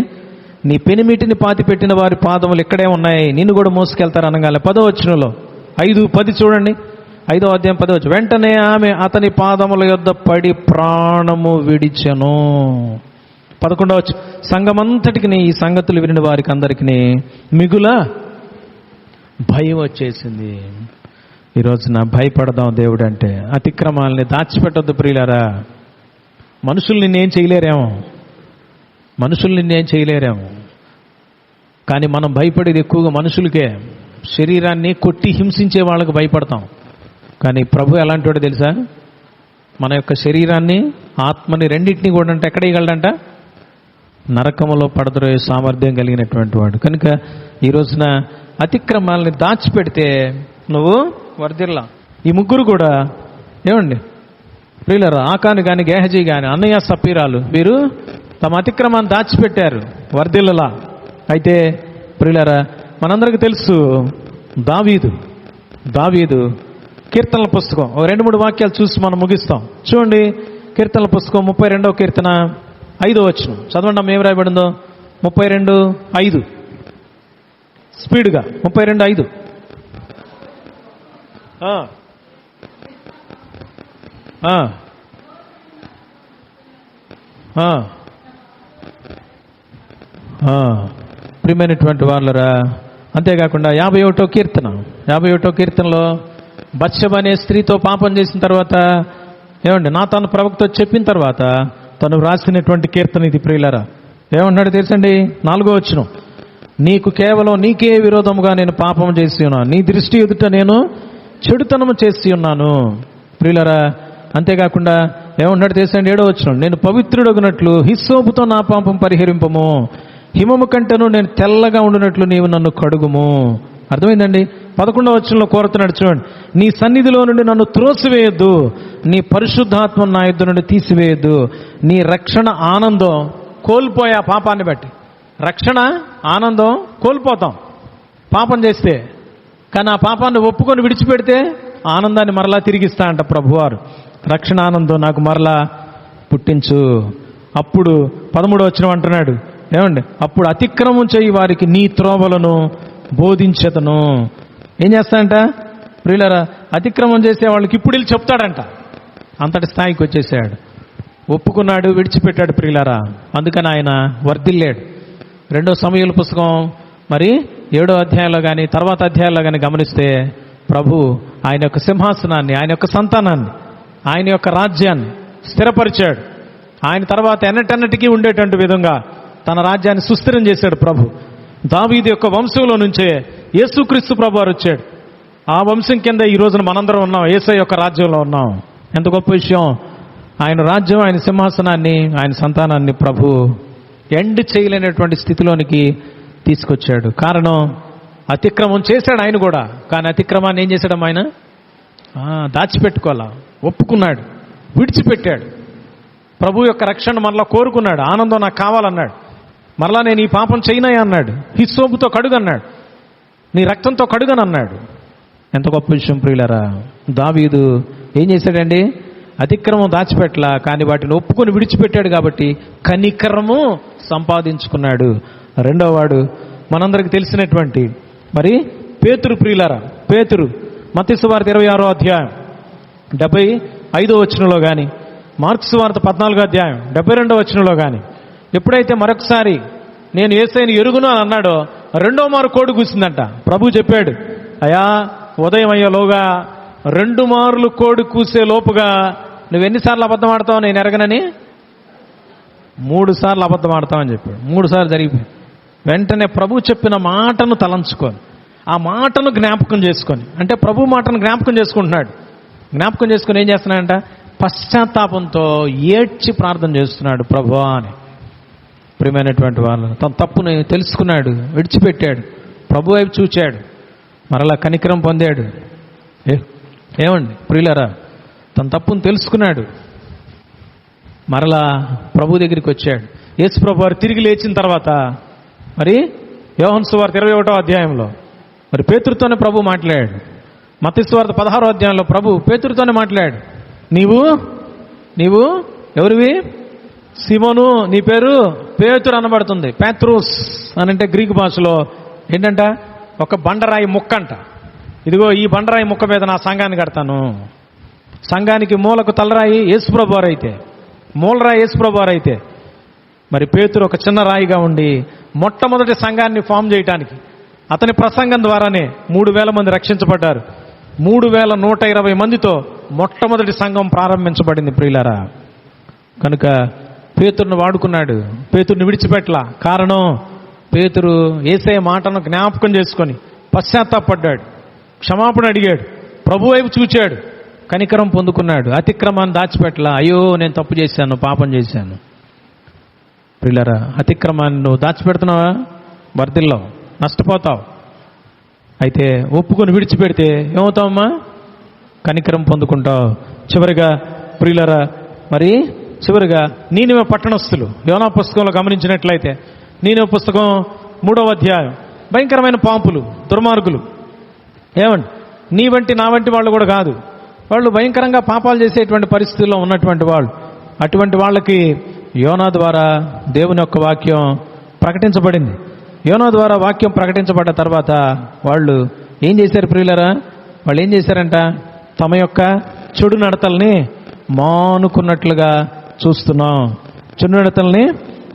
నీ పెనిమిటిని పాతి పెట్టిన వారి పాదములు ఇక్కడే ఉన్నాయి, నిన్ను కూడా మోసుకెళ్తారు అనగానే 10వ వచనంలో 5:10 చూడండి. 5వ అధ్యాయం 10వ వచనం. వెంటనే ఆమె అతని పాదముల యొద్ద పడి ప్రాణము విడిచెను. 11వ వచనం. సంఘమంతటికి ఈ సంగతులు వినిన వారికి అందరికీ మిగుల భయం వచ్చేసింది. ఈరోజున భయపడదాం దేవుడు అంటే. అతిక్రమాలని దాచిపెట్టొద్దు ప్రియులారా. మనుషులు నిన్నేం చేయలేరేమో, కానీ మనం భయపడేది ఎక్కువగా మనుషులకే. శరీరాన్ని కొట్టి హింసించే వాళ్ళకు భయపడతాం. కానీ ప్రభు ఎలాంటి వాడు తెలుసా? మన యొక్క శరీరాన్ని, ఆత్మని రెండింటినీ కూడా అంటే ఎక్కడ ఇవ్వగలడంట? నరకములో పడద్రోయే సామర్థ్యం కలిగినటువంటి వాడు. కనుక ఈ రోజున అతిక్రమాలని దాచిపెడితే నువ్వు వర్ధిల్లా. ఈ ముగ్గురు కూడా ఏమండి ప్రియులారా, ఆకాను కానీ గేహజీ కానీ అన్నయ్య సప్పీరాలు వీరు తమ అతిక్రమాన్ని దాచిపెట్టారు, వర్ధిల్లలా. అయితే ప్రియులారా, మనందరికీ తెలుసు దావీదు కీర్తనల పుస్తకం 2-3 వాక్యాలు చూసి మనం ముగిస్తాం. చూడండి, కీర్తనల పుస్తకం 32వ కీర్తన 5వ వచనం చదవండి అమ్మ. ఏం రాయబడిందో? 32:5 స్పీడ్గా. 32:5. ప్రియమైనటువంటి వాళ్ళరా, అంతేకాకుండా 51వ కీర్తనలో బత్షెబ అనే స్త్రీతో పాపం చేసిన తర్వాత ఏమండి నాతాను ప్రవక్త చెప్పిన తర్వాత తను రాసినటువంటి కీర్తన ఇది ప్రియులారా. ఏమన్నాడు తెలుసండి? 4వ వచనం. నీకే విరోధముగా నేను పాపం చేసి ఉన్నాను, నీ దృష్టి ఎదుట నేను చెడుతనము చేసి ఉన్నాను. ప్రియులారా, అంతేకాకుండా ఏమంటాడు తెలుసండి? 7వ వచనం, నేను పవిత్రుడగునట్లు హిస్సోపుతో నా పాపం పరిహరింపము, హిమము కంటేను నేను తెల్లగా ఉండినట్లు నీవు నన్ను కడుగుము. అర్థమైందండి? 11వ వచనంలో కోరుతున్నాడు చూడండి, నీ సన్నిధిలో నుండి నన్ను త్రోసివేయొద్దు, నీ పరిశుద్ధాత్మ నా యుద్ధ నుండి తీసివేయొద్దు. నీ రక్షణ ఆనందం కోల్పోయా పాపాన్ని బట్టి. రక్షణ ఆనందం కోల్పోతాం పాపం చేస్తే, కానీ ఆ పాపాన్ని ఒప్పుకొని విడిచిపెడితే ఆనందాన్ని మరలా తిరిగిస్తా అంట ప్రభువారు. రక్షణ ఆనందం నాకు మరలా పుట్టించు. అప్పుడు 13వ వచనం అంటున్నాడు, ఏమండి? అప్పుడు అతిక్రమం చేయి వారికి నీ త్రోవలను బోధించదను. ఏం చేస్తాడంట ప్రియులారా? అతిక్రమం చేసే వాళ్ళకి ఇప్పుడు వెళ్ళి చెప్తాడంట. అంతటి స్థాయికి వచ్చేసాడు. ఒప్పుకున్నాడు, విడిచిపెట్టాడు ప్రియులారా. అందుకని ఆయన వర్ధిల్లాడు. 2వ సమూయేలు పుస్తకం మరి 7వ అధ్యాయంలో కానీ తర్వాత అధ్యాయంలో కానీ గమనిస్తే ప్రభు ఆయన యొక్క సింహాసనాన్ని, ఆయన యొక్క సంతానాన్ని, ఆయన యొక్క రాజ్యాన్ని స్థిరపరిచాడు. ఆయన తర్వాత ఎన్నటన్నిటికీ ఉండేటువంటి విధంగా తన రాజ్యాన్ని సుస్థిరం చేశాడు ప్రభు. దావీదు యొక్క వంశంలో నుంచే యేసుక్రీస్తు ప్రభు వారు వచ్చాడు. ఆ వంశం కింద ఈ రోజున మనందరం ఉన్నాం, యేసయ్య యొక్క రాజ్యంలో ఉన్నాం. ఎంత గొప్ప విషయం! ఆయన రాజ్యం, ఆయన సింహాసనాన్ని, ఆయన సంతానాన్ని ప్రభు ఎండ్ చేయలేనటువంటి స్థితిలోనికి తీసుకొచ్చాడు. కారణం, అతిక్రమం చేశాడు ఆయన కూడా. కానీ అతిక్రమాన్ని ఏం చేశాడు ఆయన? దాచిపెట్టుకోవాలా, ఒప్పుకున్నాడు, విడిచిపెట్టాడు. ప్రభు యొక్క రక్షణ మరలా కోరుకున్నాడు. ఆనందం నాకు కావాలన్నాడు. మరలా నేను ఈ పాపం చేయనయ్యా అన్నాడు. హిస్సోపుతో కడుగన్నాడు, నీ రక్తంతో కడుగనన్నాడు. ఎంత గొప్ప విషయం ప్రియులారా! దావీదు ఏం చేశాడండి? అతిక్రమం దాచిపెట్టలా, కానీ వాటిని ఒప్పుకొని విడిచిపెట్టాడు కాబట్టి కనికరము సంపాదించుకున్నాడు. 2వ వాడు మనందరికి తెలిసినటువంటి మరి పేతురు ప్రియులారా. పేతురు మత్తయి సువార్త 26వ అధ్యాయం 75వ వచనంలో కానీ, మార్కు సువార్త 14వ అధ్యాయం 72వ వచనంలో కానీ ఎప్పుడైతే మరొకసారి నేను యేసయ్యను ఎరుగును అని అన్నాడో 2వ మారు కోడి కూసిందంట. ప్రభు చెప్పాడు, అయా ఉదయం అయ్యేలోగా 2 మార్లు కోడి కూసే లోపుగా నువ్వెన్నిసార్లు అబద్ధం ఆడతావు నేను ఎరగనని? 3 సార్లు అబద్ధం ఆడతావని చెప్పాడు. 3 సార్లు జరిగిపోయింది. వెంటనే ప్రభు చెప్పిన మాటను తలంచుకొని, ఆ మాటను జ్ఞాపకం చేసుకొని, అంటే ప్రభు మాటను జ్ఞాపకం చేసుకుంటున్నాడు. జ్ఞాపకం చేసుకుని ఏం చేస్తున్నాడంట? పశ్చాత్తాపంతో ఏడ్చి ప్రార్థన చేస్తున్నాడు ప్రభువా అని. ప్రియమైనటువంటి వాళ్ళు, తన తప్పుని తెలుసుకున్నాడు, విడిచిపెట్టాడు, ప్రభు వైపు చూచాడు, మరలా కనికరం పొందాడు. ఏమండి ప్రియులారా? తన తప్పును తెలుసుకున్నాడు, మరలా ప్రభు దగ్గరికి వచ్చాడు. యేసు ప్రభు వారు తిరిగి లేచిన తర్వాత మరి యోహాను సువార్త 21వ అధ్యాయంలో మరి పేతురుతోనే ప్రభు మాట్లాడాడు. మత్తయి సువార్త 16వ అధ్యాయంలో ప్రభు పేతురుతోనే మాట్లాడాడు. నీవు ఎవరివి? సిమోను, నీ పేరు పేతురు అనబడుతుంది. పేత్రూస్ అని అంటే గ్రీకు భాషలో ఏంటంట? ఒక బండరాయి ముక్క అంట. ఇదిగో ఈ బండరాయి ముక్క మీద నా సంఘాన్ని కడతాను. సంఘానికి మూలకు తలరాయి యేసుప్రభు వారు అయితే, మూలరాయి యేసుప్రభు వారు అయితే, మరి పేతురు ఒక చిన్న రాయిగా ఉండి మొట్టమొదటి సంఘాన్ని ఫామ్ చేయటానికి అతని ప్రసంగం ద్వారానే 3000 మంది రక్షించబడ్డారు. 3120 మందితో మొట్టమొదటి సంఘం ప్రారంభించబడింది ప్రియులారా. కనుక పేతురుని వాడుకున్నాడు, పేతురుని విడిచిపెట్టలా. కారణం, పేతురు యేసయ్య మాటను జ్ఞాపకం చేసుకొని పశ్చాత్తాపడ్డాడు, క్షమాపణ అడిగాడు, ప్రభు వైపు చూచాడు, కనికరం పొందుకున్నాడు. అతిక్రమాన్ని దాచిపెట్టలా. అయ్యో నేను తప్పు చేశాను, పాపం చేశాను. ప్రియులారా, అతిక్రమాన్ని నువ్వు దాచిపెడుతున్నావా? వర్ధిల్లావు, నష్టపోతావు. అయితే ఒప్పుకొని విడిచిపెడితే ఏమవుతావమ్మా? కనికరం పొందుకుంటావు. చివరిగా ప్రియులారా, మరి చివరిగా నీనెవె పట్టణస్థులు యోనా పుస్తకంలో గమనించినట్లయితే, నీనెవె పుస్తకం 3వ అధ్యాయం, భయంకరమైన పాపులు, దుర్మార్గులు. ఏమండి, నీ వంటి నా వంటి వాళ్ళు కూడా కాదు, వాళ్ళు భయంకరంగా పాపాలు చేసేటువంటి పరిస్థితుల్లో ఉన్నటువంటి వాళ్ళు. అటువంటి వాళ్ళకి యోనా ద్వారా దేవుని యొక్క వాక్యం ప్రకటించబడింది. యోనా ద్వారా వాక్యం ప్రకటించబడ్డ తర్వాత వాళ్ళు ఏం చేశారు ప్రియులరా? వాళ్ళు ఏం చేశారంట? తమ యొక్క చెడు నడతల్ని మానుకున్నట్లుగా చూస్తున్నాం. చెడు నడతల్ని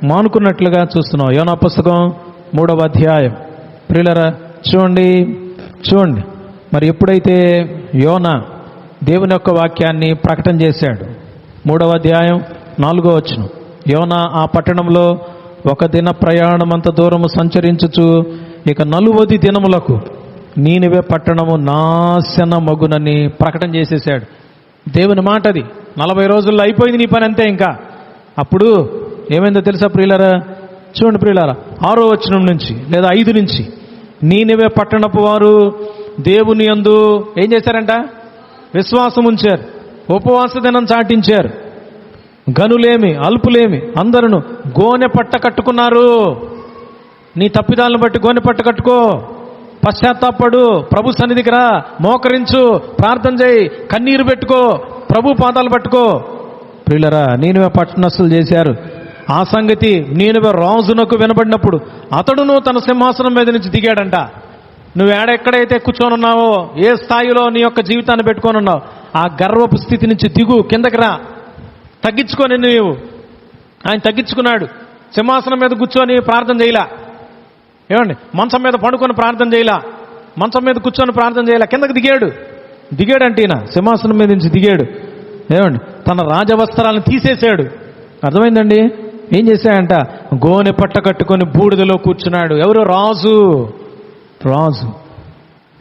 మానుకున్నట్లుగా చూస్తున్నాం. యోనా పుస్తకం 3వ అధ్యాయం ప్రియులరా చూడండి. మరి ఎప్పుడైతే యోనా దేవుని యొక్క వాక్యాన్ని ప్రకటన చేశాడు, 3వ అధ్యాయం 4వ వచనం, యోనా ఆ పట్టణంలో 1 దిన ప్రయాణమంత దూరము సంచరించుచు ఇక 40 దినములకు నీనెవె పట్టణము నాశన మగునని ప్రకటన చేసేసాడు. దేవుని మాట అది. 40 రోజుల్లో అయిపోయింది నీ పని అంతే. ఇంకా అప్పుడు ఏమైందో తెలుసా ప్రియులారా? చూడండి ప్రియులారా, 6వ వచనం నుంచి లేదా 5 నుంచి, నీనెవే పట్టణపు వారు దేవుని యందు ఏం చేశారంట? విశ్వాసం ఉంచారు, ఉపవాస దినం చాటించారు. గనులేమి అల్పులేమి అందరూ గోనె పట్ట కట్టుకున్నారు. నీ తప్పిదాలను బట్టి గోనె పట్ట కట్టుకో, పశ్చాత్తాపడు, ప్రభు సన్నిధికి రా, మోకరించు, ప్రార్థన చేయి, కన్నీరు పెట్టుకో, ప్రభు పాదాలు పట్టుకో. ప్రియులరా, నీనెవే పట్టణస్థులు చేశారు. ఆ సంగతి నీనెవే రాజునకు వినబడినప్పుడు అతడును తన సింహాసనం మీద నుంచి దిగాడంట. నువ్వు ఎక్కడైతే కూర్చొని ఉన్నావో, ఏ స్థాయిలో నీ యొక్క జీవితాన్ని పెట్టుకొని ఉన్నావు, ఆ గర్వపు స్థితి నుంచి దిగు, కిందకి రా, తగ్గించుకొని నువ్వు. ఆయన తగ్గించుకున్నాడు. సింహాసనం మీద కూర్చొని ప్రార్థన చేయలా, ఏమండి, మంచం మీద పడుకొని ప్రార్థన చేయలా, మంచం మీద కూర్చొని ప్రార్థన చేయలా, కిందకి దిగాడంటే ఈయన సింహాసనం మీద నుంచి దిగాడు. ఏమండి, తన రాజవస్త్రాలను తీసేశాడు. అర్థమైందండి? ఏం చేశాడంట? గోనె పట్ట కట్టుకొని బూడిదలో కూర్చున్నాడు. ఎవరు? రాజు.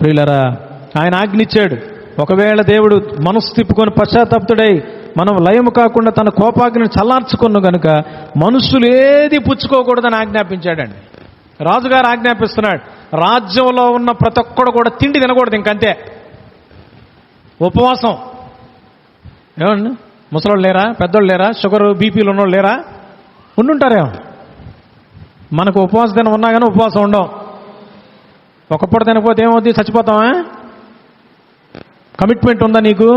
ప్రియులరా, ఆయన ఆజ్ఞిచ్చాడు, ఒకవేళ దేవుడు మనసు తిప్పుకొని పశ్చాత్తాపుడై మనం లయము కాకుండా తన కోపాగ్ని చల్లార్చుకున్న గనుక మనుషులు ఏది పుచ్చుకోకూడదని ఆజ్ఞాపించాడండి. రాజుగారు ఆజ్ఞాపిస్తున్నాడు. రాజ్యంలో ఉన్న ప్రతి ఒక్కడు కూడా తిండి తినకూడదు, ఇంకంతే. ఉపవాసం. ఏమండి, ముసలోళ్ళు లేరా? పెద్దోళ్ళు లేరా? షుగర్ బీపీలు ఉన్నోళ్ళు లేరా? ఉండుంటారేమో. మనకు ఉపవాస దినం ఉన్నా కానీ ఉపవాసం ఉండవు. ఒకప్పుడు తినకపోతే ఏమవుద్ది? చచ్చిపోతావా? కమిట్మెంట్ ఉందా నీకు?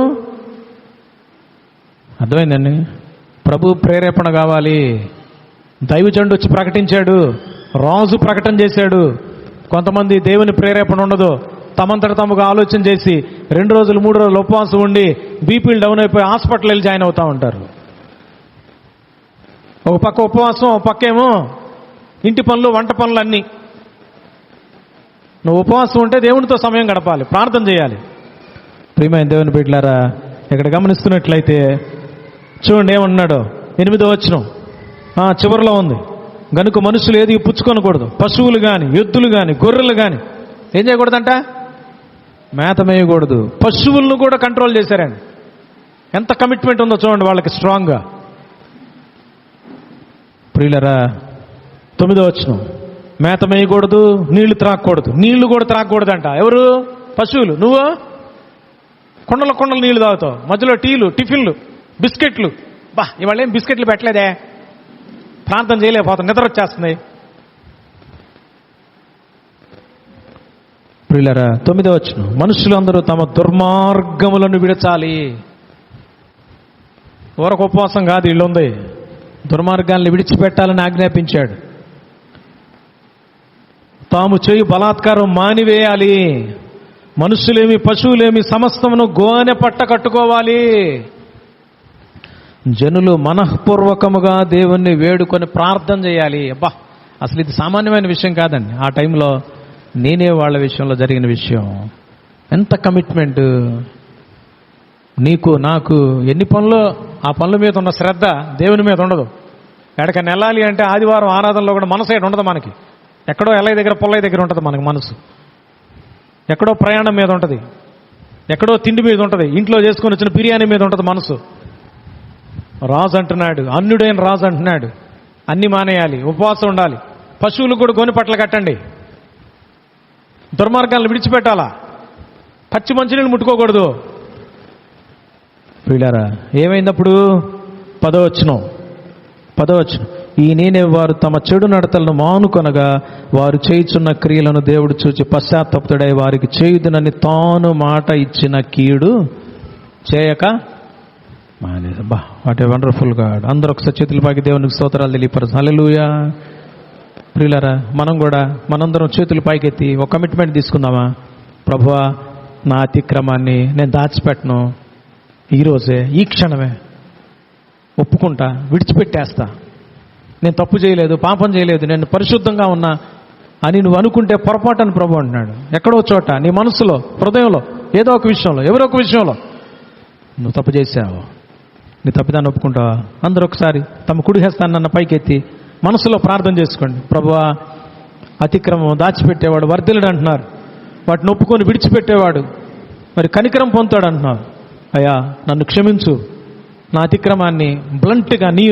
అర్థమైందండి? ప్రభు ప్రేరేపణ కావాలి. దైవజనుడు వచ్చి ప్రకటించాడు, రాజు ప్రకటన చేశాడు. కొంతమంది దేవుని ప్రేరేపణ ఉండదు, తమంతట తమకు ఆలోచన చేసి 2 రోజులు 3 రోజులు ఉపవాసం ఉండి బీపీలు డౌన్ అయిపోయి హాస్పిటల్ వెళ్ళి జాయిన్ అవుతూ ఉంటారు. ఒక పక్క ఉపవాసం, ఒక పక్క ఏమో ఇంటి పనులు, వంట పనులు అన్నీ. నువ్వు ఉపవాసం ఉంటే దేవునితో సమయం గడపాలి, ప్రార్థన చేయాలి. ప్రియమైన దేవుని బిడ్డలారా, ఇక్కడ గమనిస్తున్నట్లయితే చూడండి ఏమన్నాడో. 8వ వచనం చివరిలో ఉంది. గనుక మనుషులు ఏది పుచ్చుకొనకూడదు, పశువులు కానీ, ఎద్దులు కానీ, గొర్రెలు కానీ ఏం చేయకూడదంట? మేత మేయకూడదు. పశువులను కూడా కంట్రోల్ చేశారండి. ఎంత కమిట్మెంట్ ఉందో చూడండి వాళ్ళకి, స్ట్రాంగ్గా. ప్రియులరా, 9వ వచనం, మేత మేయకూడదు, నీళ్లు త్రాగకూడదు. నీళ్లు కూడా త్రాగకూడదంట. ఎవరు? పశువులు. నువ్వు కొండల నీళ్లు తాగుతావు, మధ్యలో టీలు, టిఫిన్లు, బిస్కెట్లు. ఇవాళ ఏం బిస్కెట్లు పెట్టలేదే, ప్రార్థన చేయలేకపోతాం, నిద్ర వచ్చేస్తుంది. ప్రియులరా, 9వ వచనం, మనుషులందరూ తమ దుర్మార్గములను విడచాలి. ఊరకు ఉపవాసం కాదు, వీళ్ళుంది, దుర్మార్గాలను విడిచిపెట్టాలని ఆజ్ఞాపించాడు. తాము చేయు బలాత్కారం మానివేయాలి. మనుషులేమి పశువులేమి సమస్తమును గోనె పట్ట కట్టుకోవాలి. జనులు మనఃపూర్వకముగా దేవుణ్ణి వేడుకొని ప్రార్థన చేయాలి. అసలు ఇది సామాన్యమైన విషయం కాదండి. ఆ టైంలో నేనే వాళ్ళ విషయంలో జరిగిన విషయం. ఎంత కమిట్మెంట్! నీకు నాకు ఎన్ని పనులు, ఆ పనుల మీద ఉన్న శ్రద్ధ దేవుని మీద ఉండదు. ఎక్కడికైనా వెళ్ళాలి అంటే ఆదివారం ఆరాధనలో కూడా మనసు ఏడు ఉండదు మనకి. ఎక్కడో ఎల్లయ్య దగ్గర, పొల్లయ్య దగ్గర ఉంటుంది మనకు మనసు. ఎక్కడో ప్రయాణం మీద ఉంటుంది, ఎక్కడో తిండి మీద ఉంటుంది, ఇంట్లో చేసుకొని వచ్చిన బిర్యానీ మీద ఉంటుంది మనసు. రాజు అంటున్నాడు, అన్యుడైన రాజు అంటున్నాడు, అన్ని మానేయాలి, ఉపవాసం ఉండాలి. పశువులు కూడా గోనె పట్టలు కట్టండి, దుర్మార్గాలను విడిచిపెట్టాలా, పచ్చి మంచినీళ్ళు ముట్టుకోకూడదు. ప్రియులారా, ఏమైందప్పుడు? 10వ వచనం, ఈ నేనే వారు తమ చెడు నడతలను మానుకొనగా వారు చేయుచున్న క్రియలను దేవుడు చూచి పశ్చాత్తాపుడై వారికి చేయుదునని తాను మాట ఇచ్చిన కీడు చేయక మానేది. What a wonderful god. అందరూ ఒకసారి చేతులు పాకి దేవునికి స్తోత్రాలు తెలియపరచు. హల్లెలూయా. ప్రియులారా, మనందరం చేతులు పైకెత్తి ఒక కమిట్మెంట్ తీసుకుందామా? ప్రభువా, నా అతిక్రమాన్ని నేను దాచిపెట్టను, ఈరోజే, ఈ క్షణమే ఒప్పుకుంటా, విడిచిపెట్టేస్తా. నేను తప్పు చేయలేదు, పాపం చేయలేదు, నేను పరిశుద్ధంగా ఉన్నా అని నువ్వు అనుకుంటే పొరపాటు ప్రభు అంటున్నాడు. ఎక్కడో చోట నీ మనసులో, హృదయంలో, ఏదో ఒక విషయంలో, ఎవరో ఒక విషయంలో నువ్వు తప్పు చేశావు, నీ తప్పిదాన్ని ఒప్పుకుంటావా? అందరూ ఒకసారి తమ కుడి హస్తాన్ని నన్ను పైకెత్తి మనసులో ప్రార్థన చేసుకోండి. ప్రభువా, అతిక్రమం దాచిపెట్టేవాడు వర్ధిల్లుడు అంటున్నారు, వాటిని ఒప్పుకొని విడిచిపెట్టేవాడు మరి కనికరం పొందుతాడు అంటున్నారు. అయ్యా, నన్ను క్షమించు, నా అతిక్రమాన్ని బ్లంట్గా నీ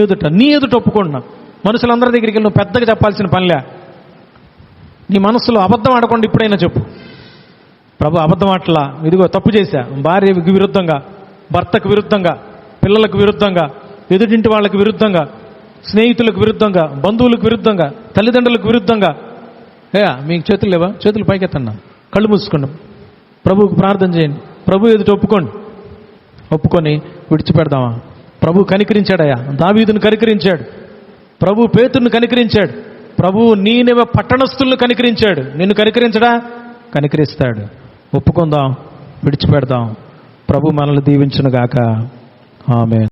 ఎదుట ఒప్పుకుంటున్నా. మనుషులందరి దగ్గరికి వెళ్ళి నువ్వు పెద్దగా చెప్పాల్సిన పనిలే. నీ మనసులో అబద్ధం ఆడకుండా ఇప్పుడైనా చెప్పు, ప్రభు అబద్ధం ఆటలా, ఇదిగో తప్పు చేశా, భార్యకు విరుద్ధంగా, భర్తకు విరుద్ధంగా, పిల్లలకు విరుద్ధంగా, ఎదుటింటి వాళ్ళకి విరుద్ధంగా, స్నేహితులకు విరుద్ధంగా, బంధువులకు విరుద్ధంగా, తల్లిదండ్రులకు విరుద్ధంగా. మీకు చేతులు లేవా? చేతులు పైకెత్తన్నా, కళ్ళు మూసుకోండి, ప్రభువుకు ప్రార్థన చేయండి, ప్రభు ఎదుట ఒప్పుకొని విడిచిపెడదామా? ప్రభు కనికరించాడయ్యా, దావీదును కనికరించాడు, ప్రభు పేతురును కనికరించాడు, ప్రభు నీనెవ పట్టణస్థులను కనికరించాడు. నిన్ను కనికరించడా? కనికరిస్తాడు. ఒప్పుకుందాం, విడిచిపెడదాం. ప్రభు మనల్ని దీవించునుగాక. ఆమేన్.